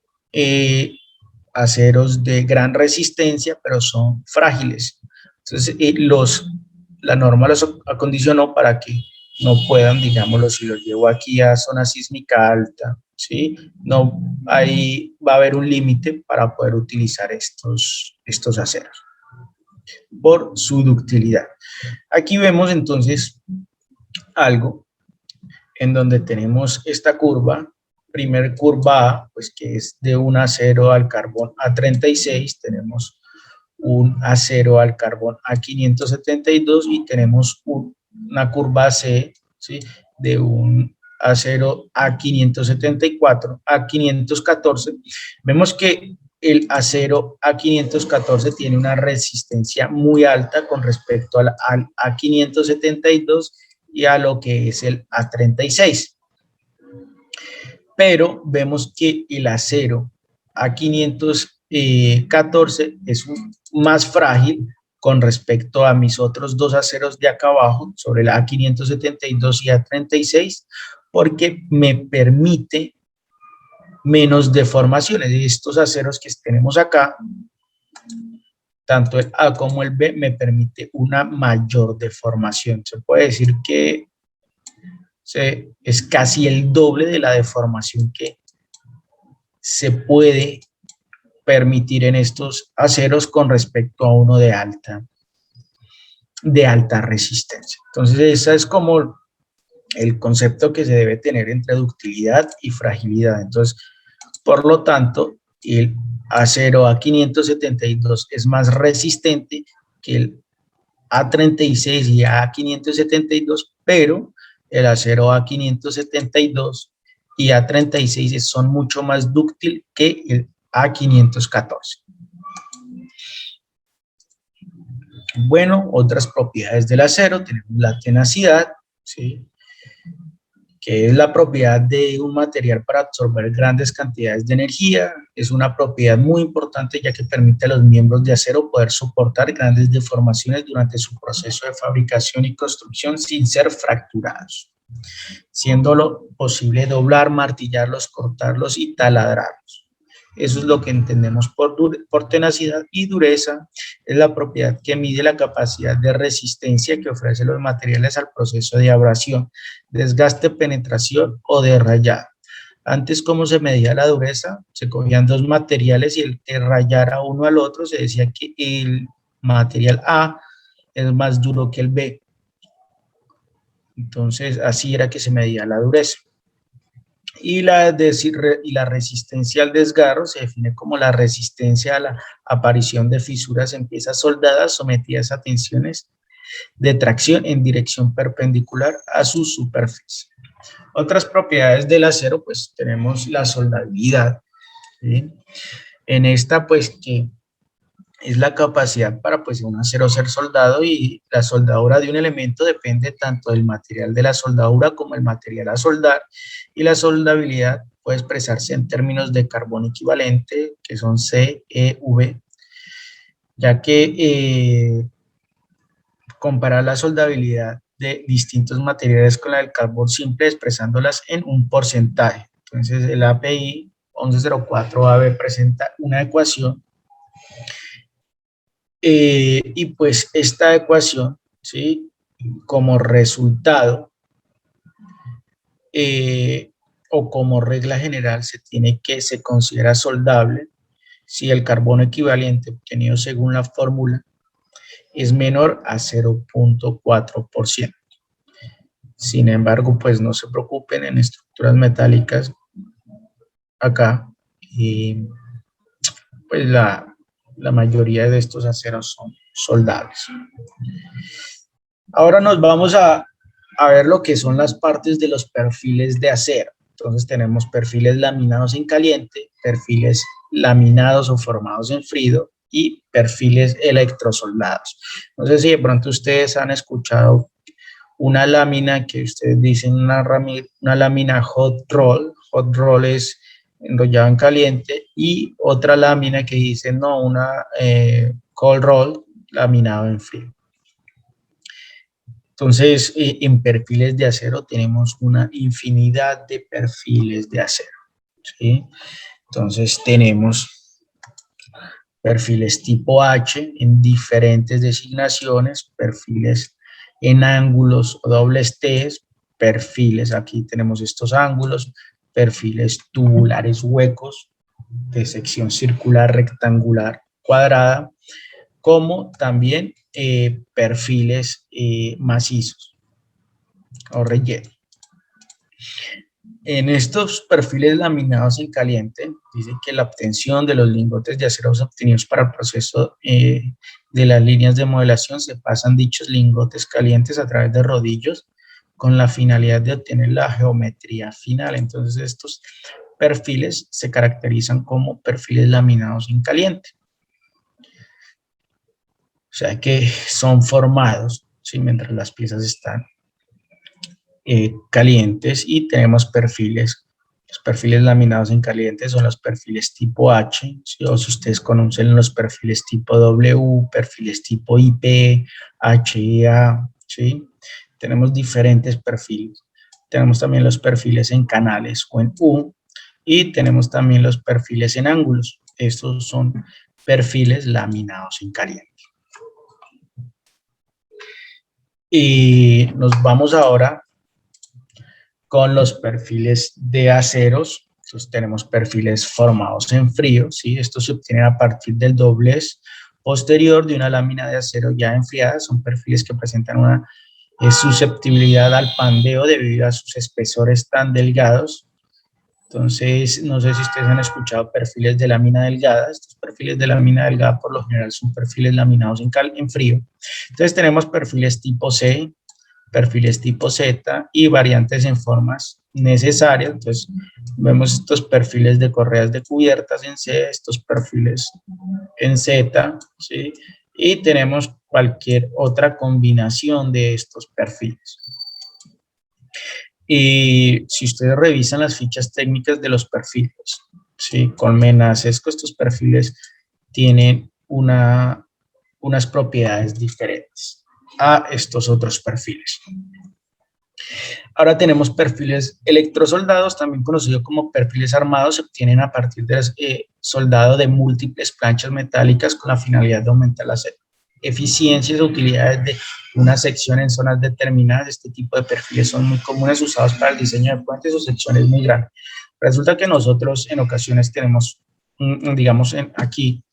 aceros de gran resistencia, pero son frágiles. Entonces, la norma los acondicionó para que no puedan, digámoslo, si los llevo aquí a zona sísmica alta, ¿sí? No, ahí va a haber un límite para poder utilizar estos aceros por su ductilidad. Aquí vemos entonces algo en donde tenemos esta curva, primer curva A, pues que es de un acero al carbón A36, tenemos un acero al carbón A572 y tenemos una curva C, ¿sí? De un acero A574, A514. Vemos que el acero A514 tiene una resistencia muy alta con respecto al A572 y a lo que es el A36. Pero vemos que el acero A514 es más frágil con respecto a mis otros dos aceros de acá abajo, sobre el A572 y A36, porque me permite menos deformaciones. Estos aceros que tenemos acá, tanto el A como el B, me permite una mayor deformación. Se puede decir que es casi el doble de la deformación que se puede permitir en estos aceros con respecto a uno de alta resistencia. Entonces, ese es como el concepto que se debe tener entre ductilidad y fragilidad. Entonces, por lo tanto, el acero A572 es más resistente que el A36 y A572, pero el acero A572 y A36 son mucho más dúctil que el A514. Bueno, otras propiedades del acero, tenemos la tenacidad, ¿sí? Que es la propiedad de un material para absorber grandes cantidades de energía. Es una propiedad muy importante ya que permite a los miembros de acero poder soportar grandes deformaciones durante su proceso de fabricación y construcción sin ser fracturados, siéndolo posible doblar, martillarlos, cortarlos y taladrarlos. Eso es lo que entendemos por tenacidad, y dureza es la propiedad que mide la capacidad de resistencia que ofrecen los materiales al proceso de abrasión, desgaste, penetración o de rayado. Antes, ¿cómo se medía la dureza? Se cogían dos materiales y el que rayara uno al otro se decía que el material A es más duro que el B. Entonces, así era que se medía la dureza. Y la resistencia al desgarro se define como la resistencia a la aparición de fisuras en piezas soldadas sometidas a tensiones de tracción en dirección perpendicular a su superficie. Otras propiedades del acero, pues tenemos la soldabilidad, ¿sí? En esta, pues que es la capacidad para pues un acero ser soldado, y la soldadura de un elemento depende tanto del material de la soldadura como el material a soldar, y la soldabilidad puede expresarse en términos de carbono equivalente, que son CeV, ya que comparar la soldabilidad de distintos materiales con la del carbón simple expresándolas en un porcentaje. Entonces el API 1104AB presenta una ecuación, y pues esta ecuación, ¿sí? Como resultado o como regla general se considera soldable si el carbono equivalente obtenido según la fórmula es menor a 0.4%. Sin embargo, pues no se preocupen, en estructuras metálicas acá, pues la mayoría de estos aceros son soldables. Ahora nos vamos a ver lo que son las partes de los perfiles de acero. Entonces tenemos perfiles laminados en caliente, perfiles laminados o formados en frío y perfiles electrosoldados. No sé si de pronto ustedes han escuchado una lámina que ustedes dicen una lámina hot roll. Hot roll es enrollado en caliente, y otra lámina que dicen no, una cold roll, laminado en frío. Entonces, en perfiles de acero tenemos una infinidad de perfiles de acero, ¿sí? Entonces tenemos perfiles tipo H en diferentes designaciones, perfiles en ángulos o dobles T, perfiles, aquí tenemos estos ángulos, perfiles tubulares huecos, de sección circular, rectangular, cuadrada, como también perfiles macizos o relleno. En estos perfiles laminados en caliente, dice que la obtención de los lingotes de acero obtenidos para el proceso de las líneas de modelación, se pasan dichos lingotes calientes a través de rodillos con la finalidad de obtener la geometría final. Entonces, estos perfiles se caracterizan como perfiles laminados en caliente. O sea que son formados, ¿sí? Mientras las piezas están calientes, y tenemos perfiles. Los perfiles laminados en caliente son los perfiles tipo H, ¿sí? O si ustedes conocen los perfiles tipo W, perfiles tipo IP, HIA, ¿sí? Tenemos diferentes perfiles. Tenemos también los perfiles en canales o en U, y tenemos también los perfiles en ángulos. Estos son perfiles laminados en caliente. Y nos vamos ahora con los perfiles de aceros. Entonces tenemos perfiles formados en frío, ¿sí? Estos se obtienen a partir del doblez posterior de una lámina de acero ya enfriada. Son perfiles que presentan una susceptibilidad al pandeo debido a sus espesores tan delgados. Entonces, no sé si ustedes han escuchado perfiles de lámina delgada. Estos perfiles de lámina delgada por lo general son perfiles laminados en frío. Entonces tenemos perfiles tipo C, perfiles tipo Z y variantes en formas necesarias. Entonces vemos estos perfiles de correas de cubiertas en C, estos perfiles en Z, ¿sí? Y tenemos cualquier otra combinación de estos perfiles. Y si ustedes revisan las fichas técnicas de los perfiles, ¿sí? Colmena, Sesco, estos perfiles tienen unas propiedades diferentes a estos otros perfiles. Ahora tenemos perfiles electrosoldados, también conocidos como perfiles armados. Se obtienen a partir del soldado de múltiples planchas metálicas con la finalidad de aumentar las eficiencias y utilidades de una sección en zonas determinadas. Este tipo de perfiles son muy comunes, usados para el diseño de puentes o secciones muy grandes. Resulta que nosotros en ocasiones tenemos, digamos, aquí,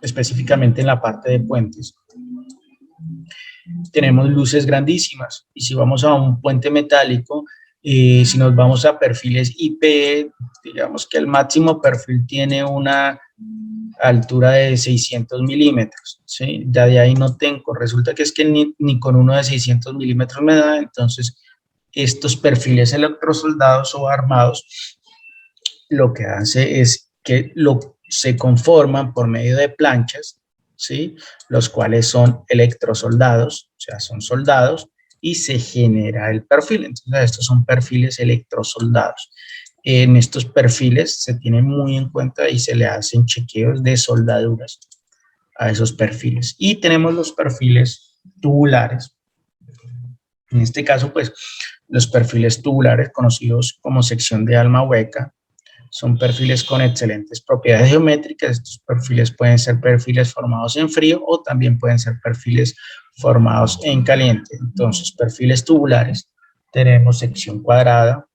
específicamente en la parte de puentes, tenemos luces grandísimas, y si vamos a un puente metálico, si nos vamos a perfiles IP, digamos que el máximo perfil tiene una altura de 600 milímetros, ¿sí? Ya de ahí no tengo, resulta que es que ni con uno de 600 milímetros me da. Entonces estos perfiles electrosoldados o armados, lo que hace es que se conforman por medio de planchas, ¿sí? Los cuales son electrosoldados, o sea, son soldados, y se genera el perfil. Entonces, estos son perfiles electrosoldados. En estos perfiles se tienen muy en cuenta y se le hacen chequeos de soldaduras a esos perfiles. Y tenemos los perfiles tubulares. En este caso, pues, los perfiles tubulares, conocidos como sección de alma hueca, son perfiles con excelentes propiedades geométricas. Estos perfiles pueden ser perfiles formados en frío o también pueden ser perfiles formados en caliente. Entonces, perfiles tubulares, tenemos sección cuadrada,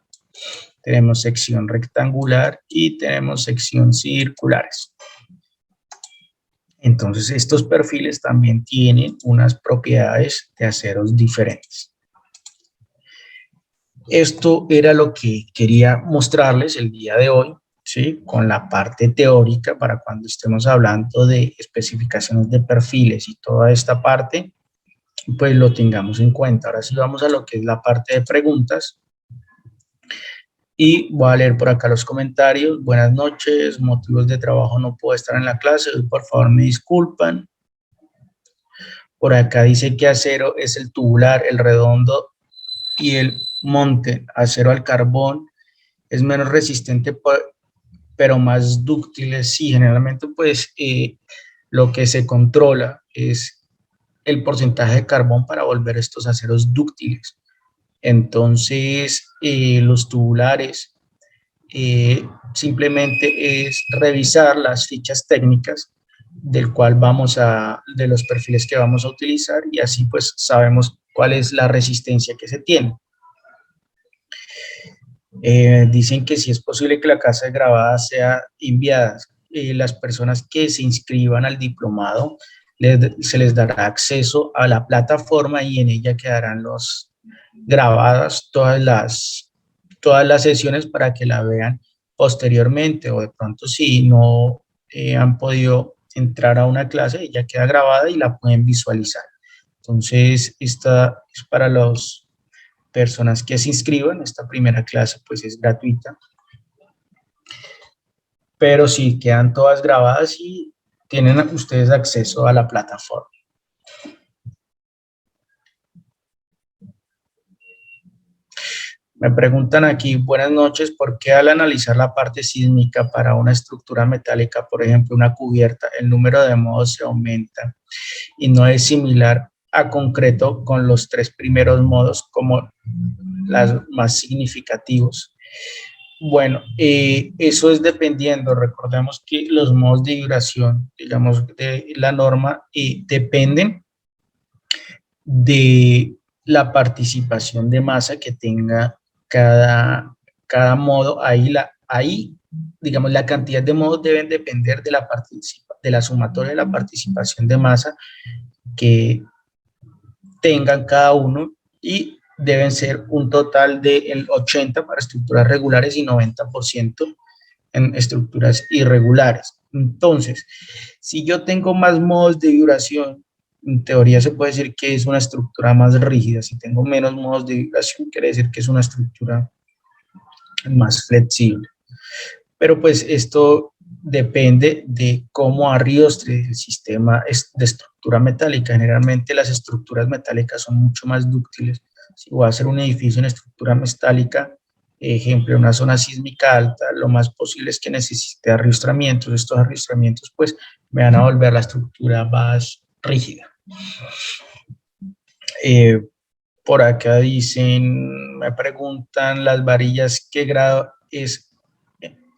tenemos sección rectangular y tenemos sección circulares. Entonces, estos perfiles también tienen unas propiedades de aceros diferentes. Esto era lo que quería mostrarles el día de hoy, ¿sí? Con la parte teórica para cuando estemos hablando de especificaciones de perfiles y toda esta parte, pues lo tengamos en cuenta. Ahora sí vamos a lo que es la parte de preguntas. Y voy a leer por acá los comentarios. Buenas noches, motivos de trabajo no puedo estar en la clase, por favor me disculpan. Por acá dice que acero es el tubular, el redondo y el monte. Acero al carbón es menos resistente, pero más dúctiles. Sí, generalmente pues lo que se controla es el porcentaje de carbón para volver estos aceros dúctiles. Entonces, los tubulares simplemente es revisar las fichas técnicas de los perfiles que vamos a utilizar y así pues sabemos cuál es la resistencia que se tiene. Dicen que si es posible que la casa de grabadas sea enviada. Las personas que se inscriban al diplomado se les dará acceso a la plataforma y en ella quedarán grabadas todas las sesiones para que la vean posteriormente, o de pronto si no han podido entrar a una clase, ya queda grabada y la pueden visualizar. Entonces, esta es para las personas que se inscriban. Esta primera clase pues es gratuita, pero sí quedan todas grabadas y tienen ustedes acceso a la plataforma. Me preguntan aquí, buenas noches, ¿por qué al analizar la parte sísmica para una estructura metálica, por ejemplo, una cubierta, el número de modos se aumenta y no es similar a concreto con los tres primeros modos como los más significativos? Bueno, eso es dependiendo. Recordemos que los modos de vibración, digamos, de la norma, dependen de la participación de masa que tenga cada modo. Ahí, digamos, la cantidad de modos deben depender de la sumatoria de la participación de masa que tengan cada uno, y deben ser un total del 80% para estructuras regulares y 90% en estructuras irregulares. Entonces, si yo tengo más modos de vibración, en teoría se puede decir que es una estructura más rígida. Si tengo menos modos de vibración, quiere decir que es una estructura más flexible. Pero pues esto depende de cómo arrastre el sistema de estructura metálica. Generalmente las estructuras metálicas son mucho más dúctiles. Si voy a hacer un edificio en estructura metálica, ejemplo, en una zona sísmica alta, lo más posible es que necesite arrastramientos. Estos arrastramientos pues me van a volver la estructura más rígida. Por acá dicen, me preguntan las varillas, ¿qué grado es?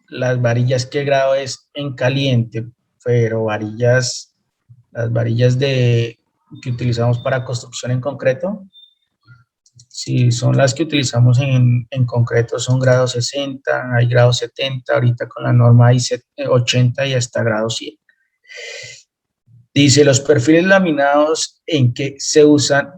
Las varillas, ¿qué grado es en caliente? Pero las varillas que utilizamos para construcción en concreto, si son las que utilizamos en concreto, son grado 60, hay grado 70, ahorita con la norma hay 80 y hasta grado 100. Dice, los perfiles laminados, ¿en qué se usan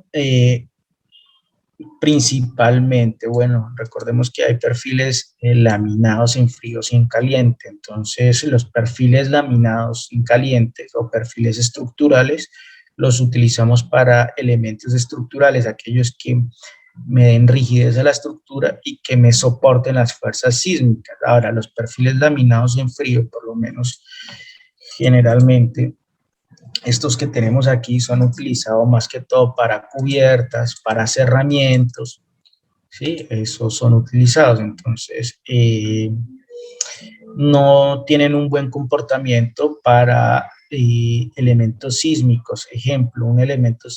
principalmente? Bueno, recordemos que hay perfiles laminados en frío y en caliente. Entonces, los perfiles laminados en caliente o perfiles estructurales los utilizamos para elementos estructurales, aquellos que me den rigidez a la estructura y que me soporten las fuerzas sísmicas. Ahora, los perfiles laminados en frío, por lo menos generalmente, estos que tenemos aquí son utilizados más que todo para cubiertas, para cerramientos, ¿sí? Esos son utilizados, entonces no tienen un buen comportamiento para elementos sísmicos. Ejemplo, un elemento,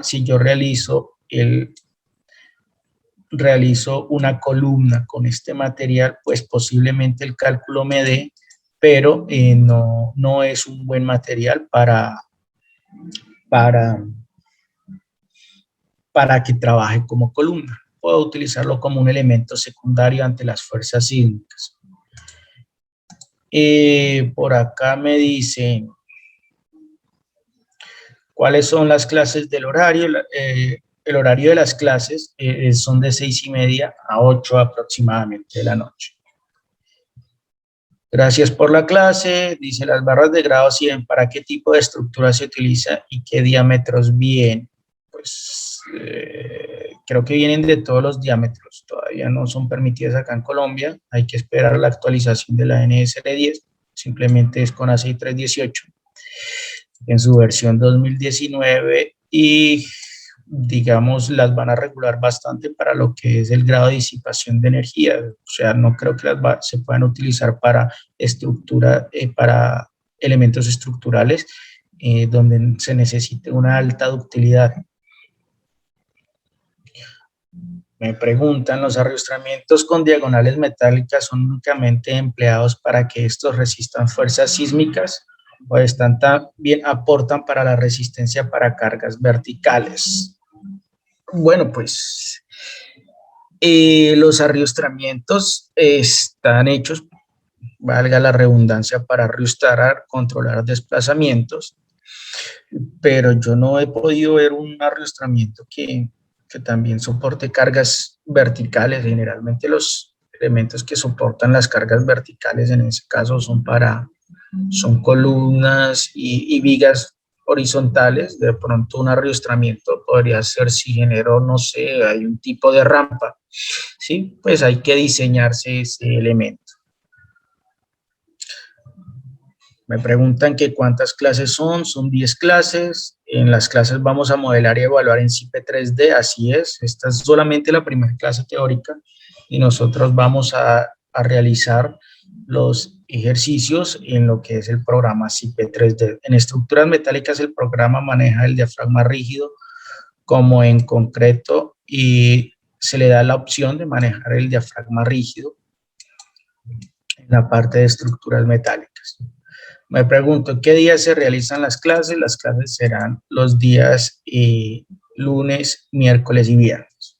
si yo realizo una columna con este material, pues posiblemente el cálculo me dé, pero no es un buen material para que trabaje como columna. Puedo utilizarlo como un elemento secundario ante las fuerzas sísmicas. Por acá me dicen cuáles son las clases del horario. El horario de las clases son de 6:30 a 8 aproximadamente de la noche. Gracias por la clase. Dice, las barras de grado 100, ¿para qué tipo de estructura se utiliza y qué diámetros vienen? Pues creo que vienen de todos los diámetros. Todavía no son permitidas acá en Colombia. Hay que esperar la actualización de la NSR 10. Simplemente es con ACI 318 en su versión 2019 y digamos las van a regular bastante para lo que es el grado de disipación de energía. O sea, no creo que se puedan utilizar para para elementos estructurales donde se necesite una alta ductilidad. Me preguntan, ¿los arriostramientos con diagonales metálicas son únicamente empleados para que estos resistan fuerzas sísmicas o también aportan para la resistencia para cargas verticales? Bueno, pues los arriostramientos están hechos, valga la redundancia, para arrostrar, controlar desplazamientos, pero yo no he podido ver un arriostramiento que también soporte cargas verticales. Generalmente los elementos que soportan las cargas verticales en ese caso son columnas y vigas horizontales. De pronto un arriostramiento podría ser si genero, no sé, hay un tipo de rampa, ¿sí? Pues hay que diseñarse ese elemento. Me preguntan que cuántas clases son 10 clases. En las clases vamos a modelar y evaluar en CIPE 3D, así es. Esta es solamente la primera clase teórica y nosotros vamos a realizar los ejercicios en lo que es el programa CIPE 3D. En estructuras metálicas el programa maneja el diafragma rígido como en concreto y se le da la opción de manejar el diafragma rígido en la parte de estructuras metálicas. Me pregunto, ¿qué días se realizan las clases? Las clases serán los días lunes, miércoles y viernes.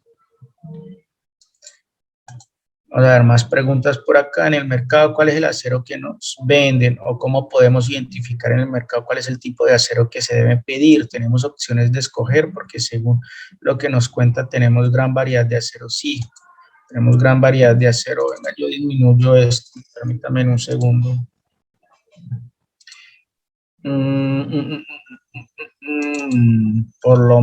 Vamos a ver más preguntas por acá. En el mercado, ¿cuál es el acero que nos venden? ¿O cómo podemos identificar en el mercado cuál es el tipo de acero que se debe pedir? Tenemos opciones de escoger porque según lo que nos cuenta tenemos gran variedad de acero. Sí, tenemos gran variedad de acero. Venga, yo disminuyo esto. Permítame un segundo. Por lo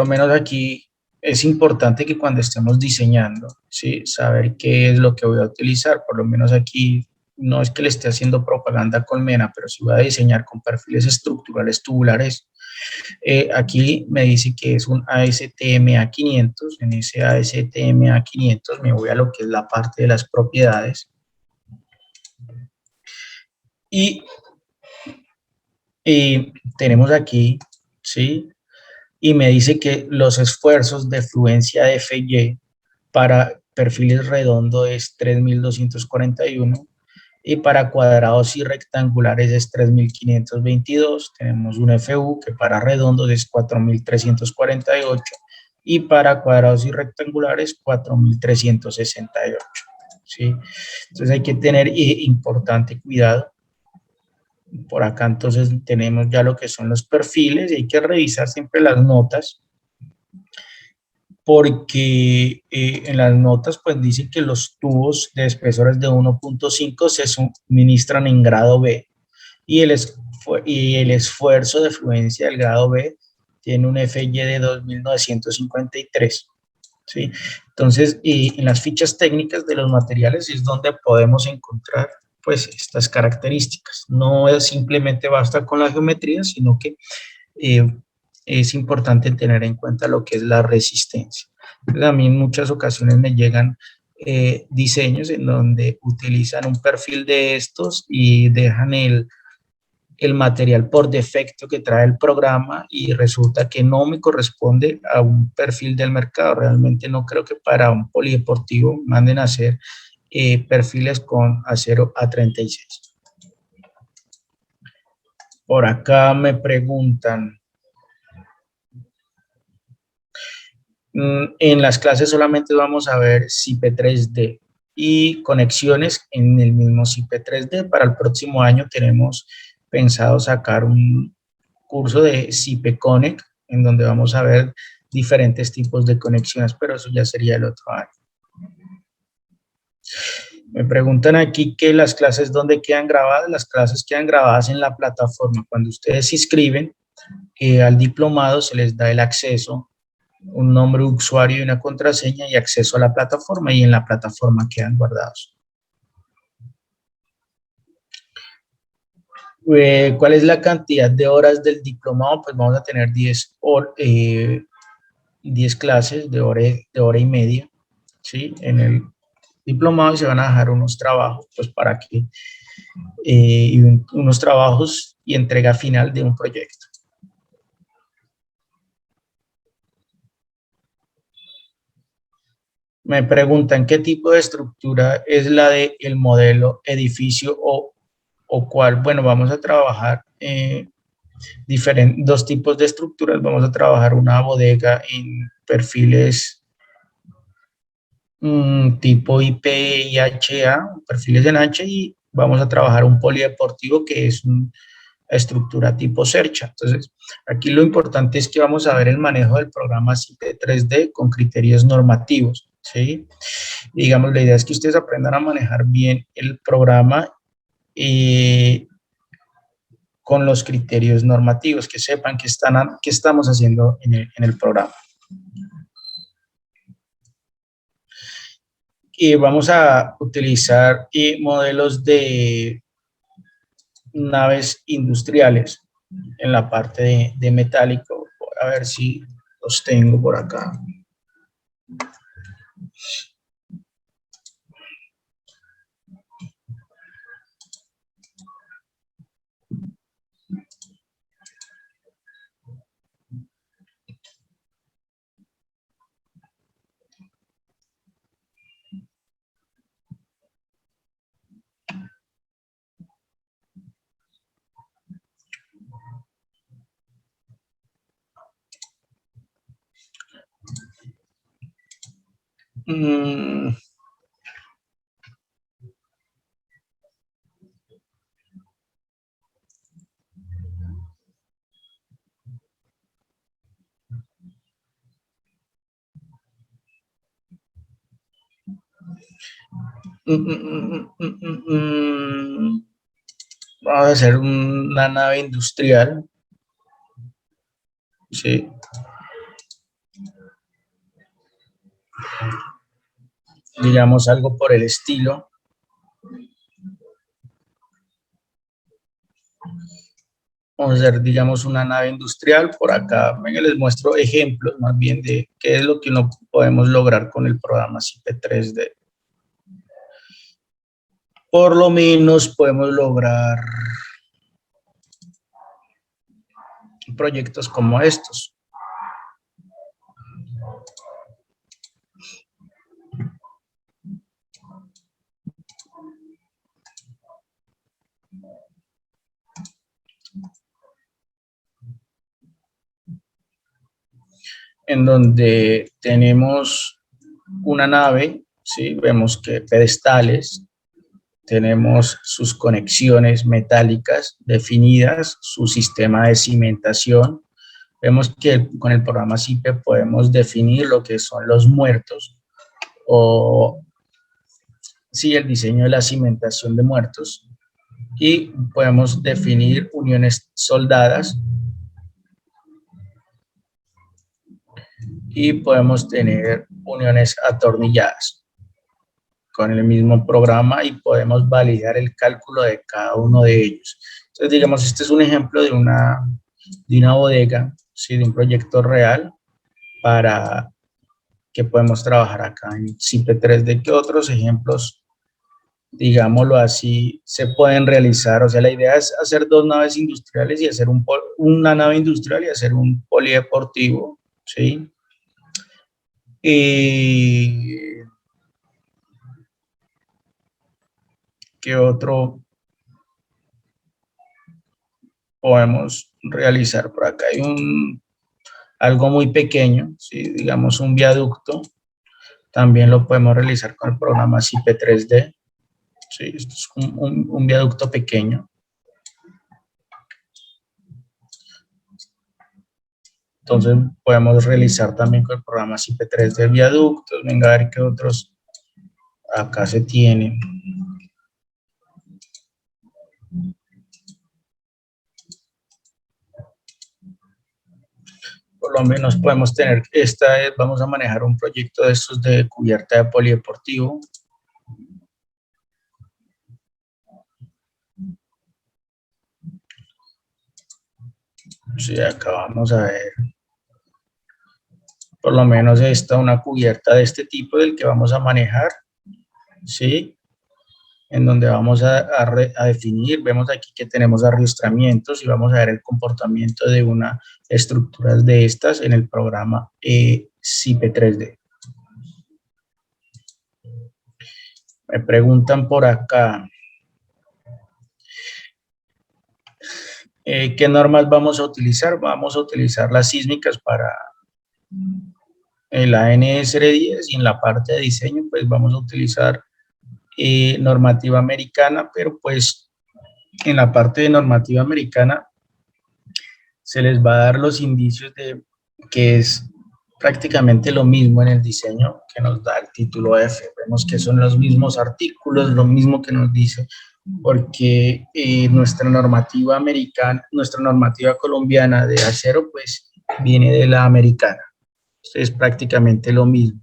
menos aquí es importante que cuando estemos diseñando, ¿sí? Saber qué es lo que voy a utilizar. Por lo menos aquí no es que le esté haciendo propaganda con MENA, pero si voy a diseñar con perfiles estructurales tubulares, aquí me dice que es un ASTM A500. En ese ASTM A500 me voy a lo que es la parte de las propiedades. Y tenemos aquí, ¿sí? Y me dice que los esfuerzos de fluencia de FY para perfiles redondos es 3.241 y para cuadrados y rectangulares es 3.522. Tenemos un FU que para redondos es 4.348 y para cuadrados y rectangulares 4.368, ¿sí? Entonces hay que tener importante cuidado. Por acá entonces tenemos ya lo que son los perfiles y hay que revisar siempre las notas porque en las notas pues dicen que los tubos de espesores de 1.5 se suministran en grado B y el y el esfuerzo de fluencia del grado B tiene un FY de 2.953. ¿Sí? Entonces, y en las fichas técnicas de los materiales es donde podemos encontrar pues estas características. No es simplemente basta con la geometría, sino que es importante tener en cuenta lo que es la resistencia. A mí en muchas ocasiones me llegan diseños en donde utilizan un perfil de estos y dejan el material por defecto que trae el programa y resulta que no me corresponde a un perfil del mercado. Realmente no creo que para un polideportivo manden a hacer perfiles con acero A36. Por acá me preguntan, en las clases solamente vamos a ver SIPE 3D y conexiones en el mismo SIPE 3D. Para el próximo año tenemos pensado sacar un curso de SIPE Connect, en donde vamos a ver diferentes tipos de conexiones, pero eso ya sería el otro año. Me preguntan aquí que las clases, ¿dónde quedan grabadas? Las clases quedan grabadas en la plataforma. Cuando ustedes se inscriben al diplomado, se les da el acceso, un nombre de usuario y una contraseña y acceso a la plataforma, y en la plataforma quedan guardados. ¿Cuál es la cantidad de horas del diplomado? Pues vamos a tener 10 clases de hora y media, ¿sí? En el diplomado se van a dejar unos trabajos, pues para que, unos trabajos y entrega final de un proyecto. Me preguntan qué tipo de estructura es la del modelo edificio o cuál. Bueno, vamos a trabajar dos tipos de estructuras. Vamos a trabajar una bodega en perfiles tipo IP y HA, perfiles en H, y vamos a trabajar un polideportivo que es una estructura tipo Sercha. Entonces, aquí lo importante es que vamos a ver el manejo del programa SIPE 3D con criterios normativos, ¿sí? Digamos, la idea es que ustedes aprendan a manejar bien el programa con los criterios normativos, que sepan qué estamos haciendo en el programa. Y vamos a utilizar modelos de naves industriales en la parte de metálico. A ver si los tengo por acá. Vamos a hacer una nave industrial. Sí. Digamos algo por el estilo. Vamos a hacer, digamos, una nave industrial. Por acá, venga, les muestro ejemplos más bien de qué es lo que no podemos lograr con el programa SIPE 3D. Por lo menos podemos lograr proyectos como estos. En donde tenemos una nave, ¿sí? Vemos que pedestales, tenemos sus conexiones metálicas definidas, su sistema de cimentación. Vemos que con el programa SIPE podemos definir lo que son los muertos o, sí, el diseño de la cimentación de muertos. y podemos definir uniones soldadas y podemos tener uniones atornilladas con el mismo programa y podemos validar el cálculo de cada uno de ellos. Entonces, digamos, este es un ejemplo de una bodega, ¿sí? De un proyecto real para que podemos trabajar acá en SIPE 3D. ¿Qué otros ejemplos, digámoslo así, se pueden realizar? O sea, la idea es hacer dos naves industriales y hacer una nave industrial y hacer un polideportivo, ¿sí? Y ¿qué otro podemos realizar? Por acá hay algo muy pequeño, ¿sí? Digamos un viaducto, también lo podemos realizar con el programa SIPE 3D, ¿sí? Esto es un viaducto pequeño. Entonces podemos realizar también con el programa SIPE 3D viaductos. Venga a ver qué otros acá se tienen. Por lo menos podemos tener, vamos a manejar un proyecto de estos de cubierta de polideportivo. Sí, acá vamos a ver, por lo menos una cubierta de este tipo del que vamos a manejar, ¿sí? En donde vamos a definir, vemos aquí que tenemos arrastramientos y vamos a ver el comportamiento de una estructura de estas en el programa SIPE 3D. Me preguntan por acá, ¿qué normas vamos a utilizar? Vamos a utilizar las sísmicas para la NSR 10 y en la parte de diseño pues vamos a utilizar normativa americana, pero pues en la parte de normativa americana se les va a dar los indicios de que es prácticamente lo mismo en el diseño que nos da el título F. Vemos que son los mismos artículos, lo mismo que nos dice, porque nuestra normativa americana, nuestra normativa colombiana de acero, pues viene de la americana. Es prácticamente lo mismo.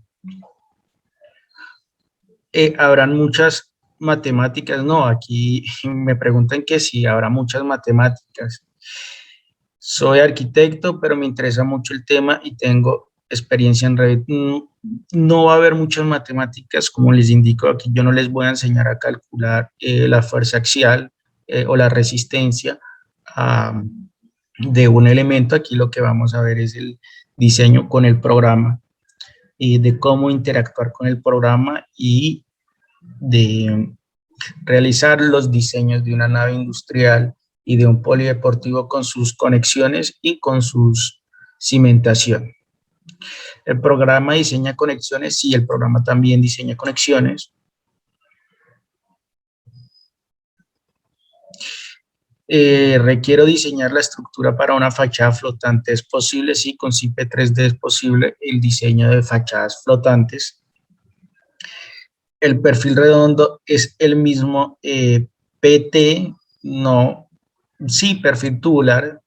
¿Habrán muchas matemáticas? No, aquí me preguntan que si habrá muchas matemáticas. Soy arquitecto, pero me interesa mucho el tema y tengo experiencia en Revit. No va a haber muchas matemáticas, como les indico aquí. Yo no les voy a enseñar a calcular la fuerza axial o la resistencia de un elemento. Aquí lo que vamos a ver es el diseño con el programa y de cómo interactuar con el programa y de realizar los diseños de una nave industrial y de un polideportivo con sus conexiones y con sus cimentación. El programa diseña conexiones, sí, el programa también diseña conexiones. Requiero diseñar la estructura para una fachada flotante. ¿Es posible? Sí, con SIPE 3D es posible el diseño de fachadas flotantes. El perfil redondo es el mismo PT, no, sí, perfil tubular,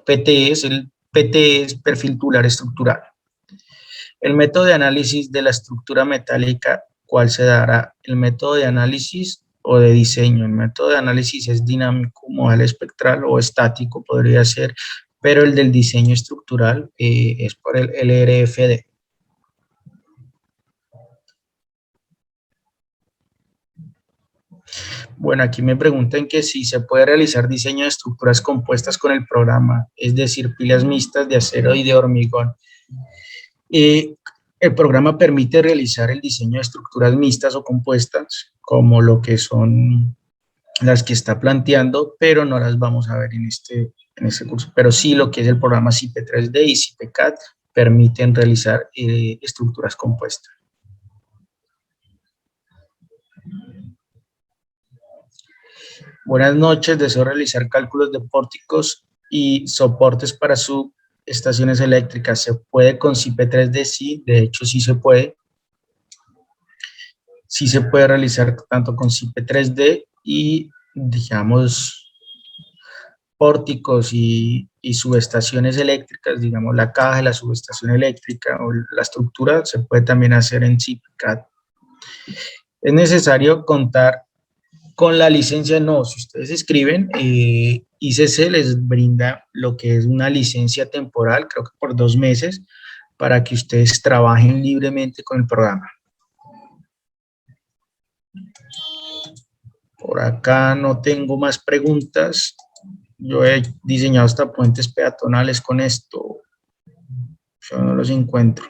PT es perfil tubular estructural. El método de análisis de la estructura metálica, ¿cuál se dará? El método de análisis o de diseño. El método de análisis es dinámico, modal espectral o estático, podría ser, pero el del diseño estructural es por el LRFD. Bueno, aquí me preguntan que si se puede realizar diseño de estructuras compuestas con el programa, es decir, pilas mixtas de acero y de hormigón. El programa permite realizar el diseño de estructuras mixtas o compuestas, como lo que son las que está planteando, pero no las vamos a ver en este curso. Pero sí lo que es el programa SIPE 3D y SIPE CAD permiten realizar estructuras compuestas. Buenas noches, deseo realizar cálculos de pórticos y soportes para subestaciones eléctricas. ¿Se puede con SIPE 3D? Sí, de hecho sí se puede. Sí se puede realizar tanto con SIPE 3D y digamos, pórticos y subestaciones eléctricas, digamos, la caja de la subestación eléctrica o la estructura, se puede también hacer en CIPCAD. Es necesario contar con la licencia. No, si ustedes escriben, ICC les brinda lo que es una licencia temporal, creo que por 2 meses, para que ustedes trabajen libremente con el programa. Por acá no tengo más preguntas. Yo he diseñado hasta puentes peatonales con esto. Yo no los encuentro.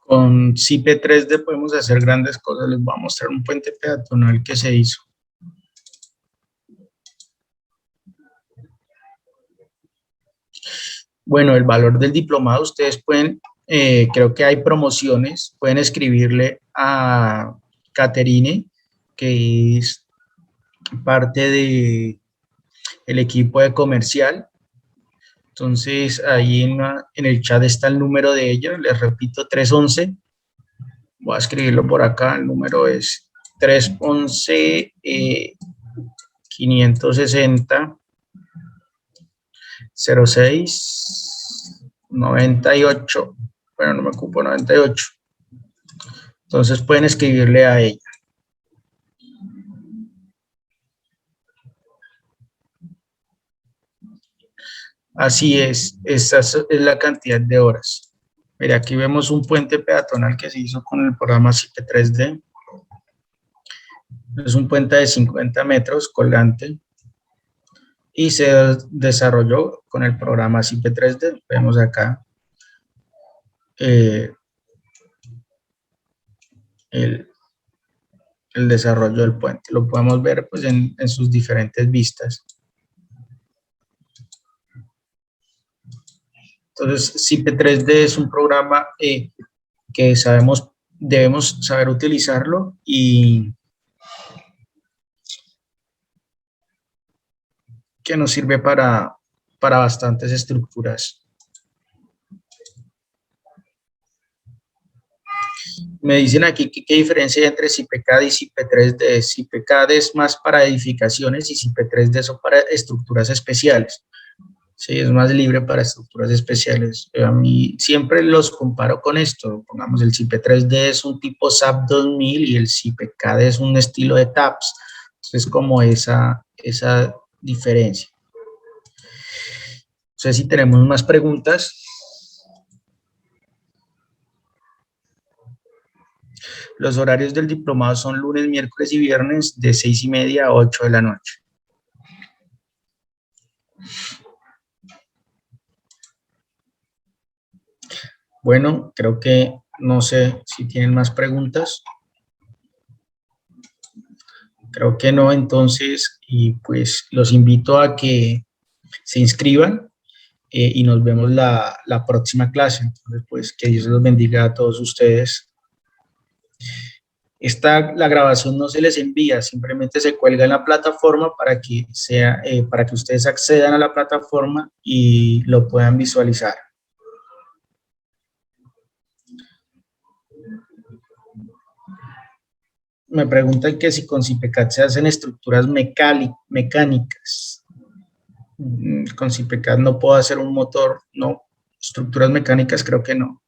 Con CIPE 3D podemos hacer grandes cosas. Les voy a mostrar un puente peatonal que se hizo. Bueno, el valor del diplomado, ustedes pueden, creo que hay promociones, pueden escribirle a Caterine, que es parte del equipo de comercial. Entonces, ahí en el chat está el número de ella, les repito, 311. Voy a escribirlo por acá, el número es 311 560 06 98. Bueno, no me ocupo 98. Entonces pueden escribirle a ella. Así es, esa es la cantidad de horas. Mira, aquí vemos un puente peatonal que se hizo con el programa CIPE 3D. Es un puente de 50 metros colgante y se desarrolló con el programa CIPE 3D. Vemos acá el desarrollo del puente. Lo podemos ver pues, en sus diferentes vistas. Entonces, CIPE 3D es un programa que debemos saber utilizarlo y que nos sirve para bastantes estructuras. Me dicen aquí que qué diferencia hay entre CIPECAD y CIPE 3D. CIPECAD es más para edificaciones y CIPE 3D son para estructuras especiales. Sí, es más libre para estructuras especiales. A mí siempre los comparo con esto. Pongamos, el CIPE 3D es un tipo SAP 2000 y el CIPECAD es un estilo de TAPS. Entonces, como esa diferencia. No sé si tenemos más preguntas. Los horarios del diplomado son lunes, miércoles y viernes de 6:30 a 8 de la noche. Bueno, creo que no sé si tienen más preguntas. Creo que no, entonces, y pues los invito a que se inscriban y nos vemos la próxima clase. Entonces, pues que Dios los bendiga a todos ustedes. La grabación no se les envía, simplemente se cuelga en la plataforma para que ustedes accedan a la plataforma y lo puedan visualizar. Me preguntan que si con CIPECAD se hacen estructuras mecánicas. Con CIPECAD no puedo hacer un motor, no. Estructuras mecánicas creo que no.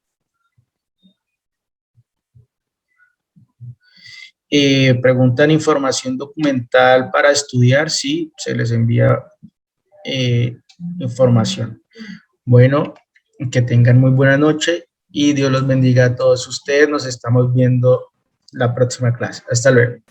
Preguntan información documental para estudiar, sí, se les envía información. Bueno, que tengan muy buena noche y Dios los bendiga a todos ustedes. Nos estamos viendo la próxima clase. Hasta luego.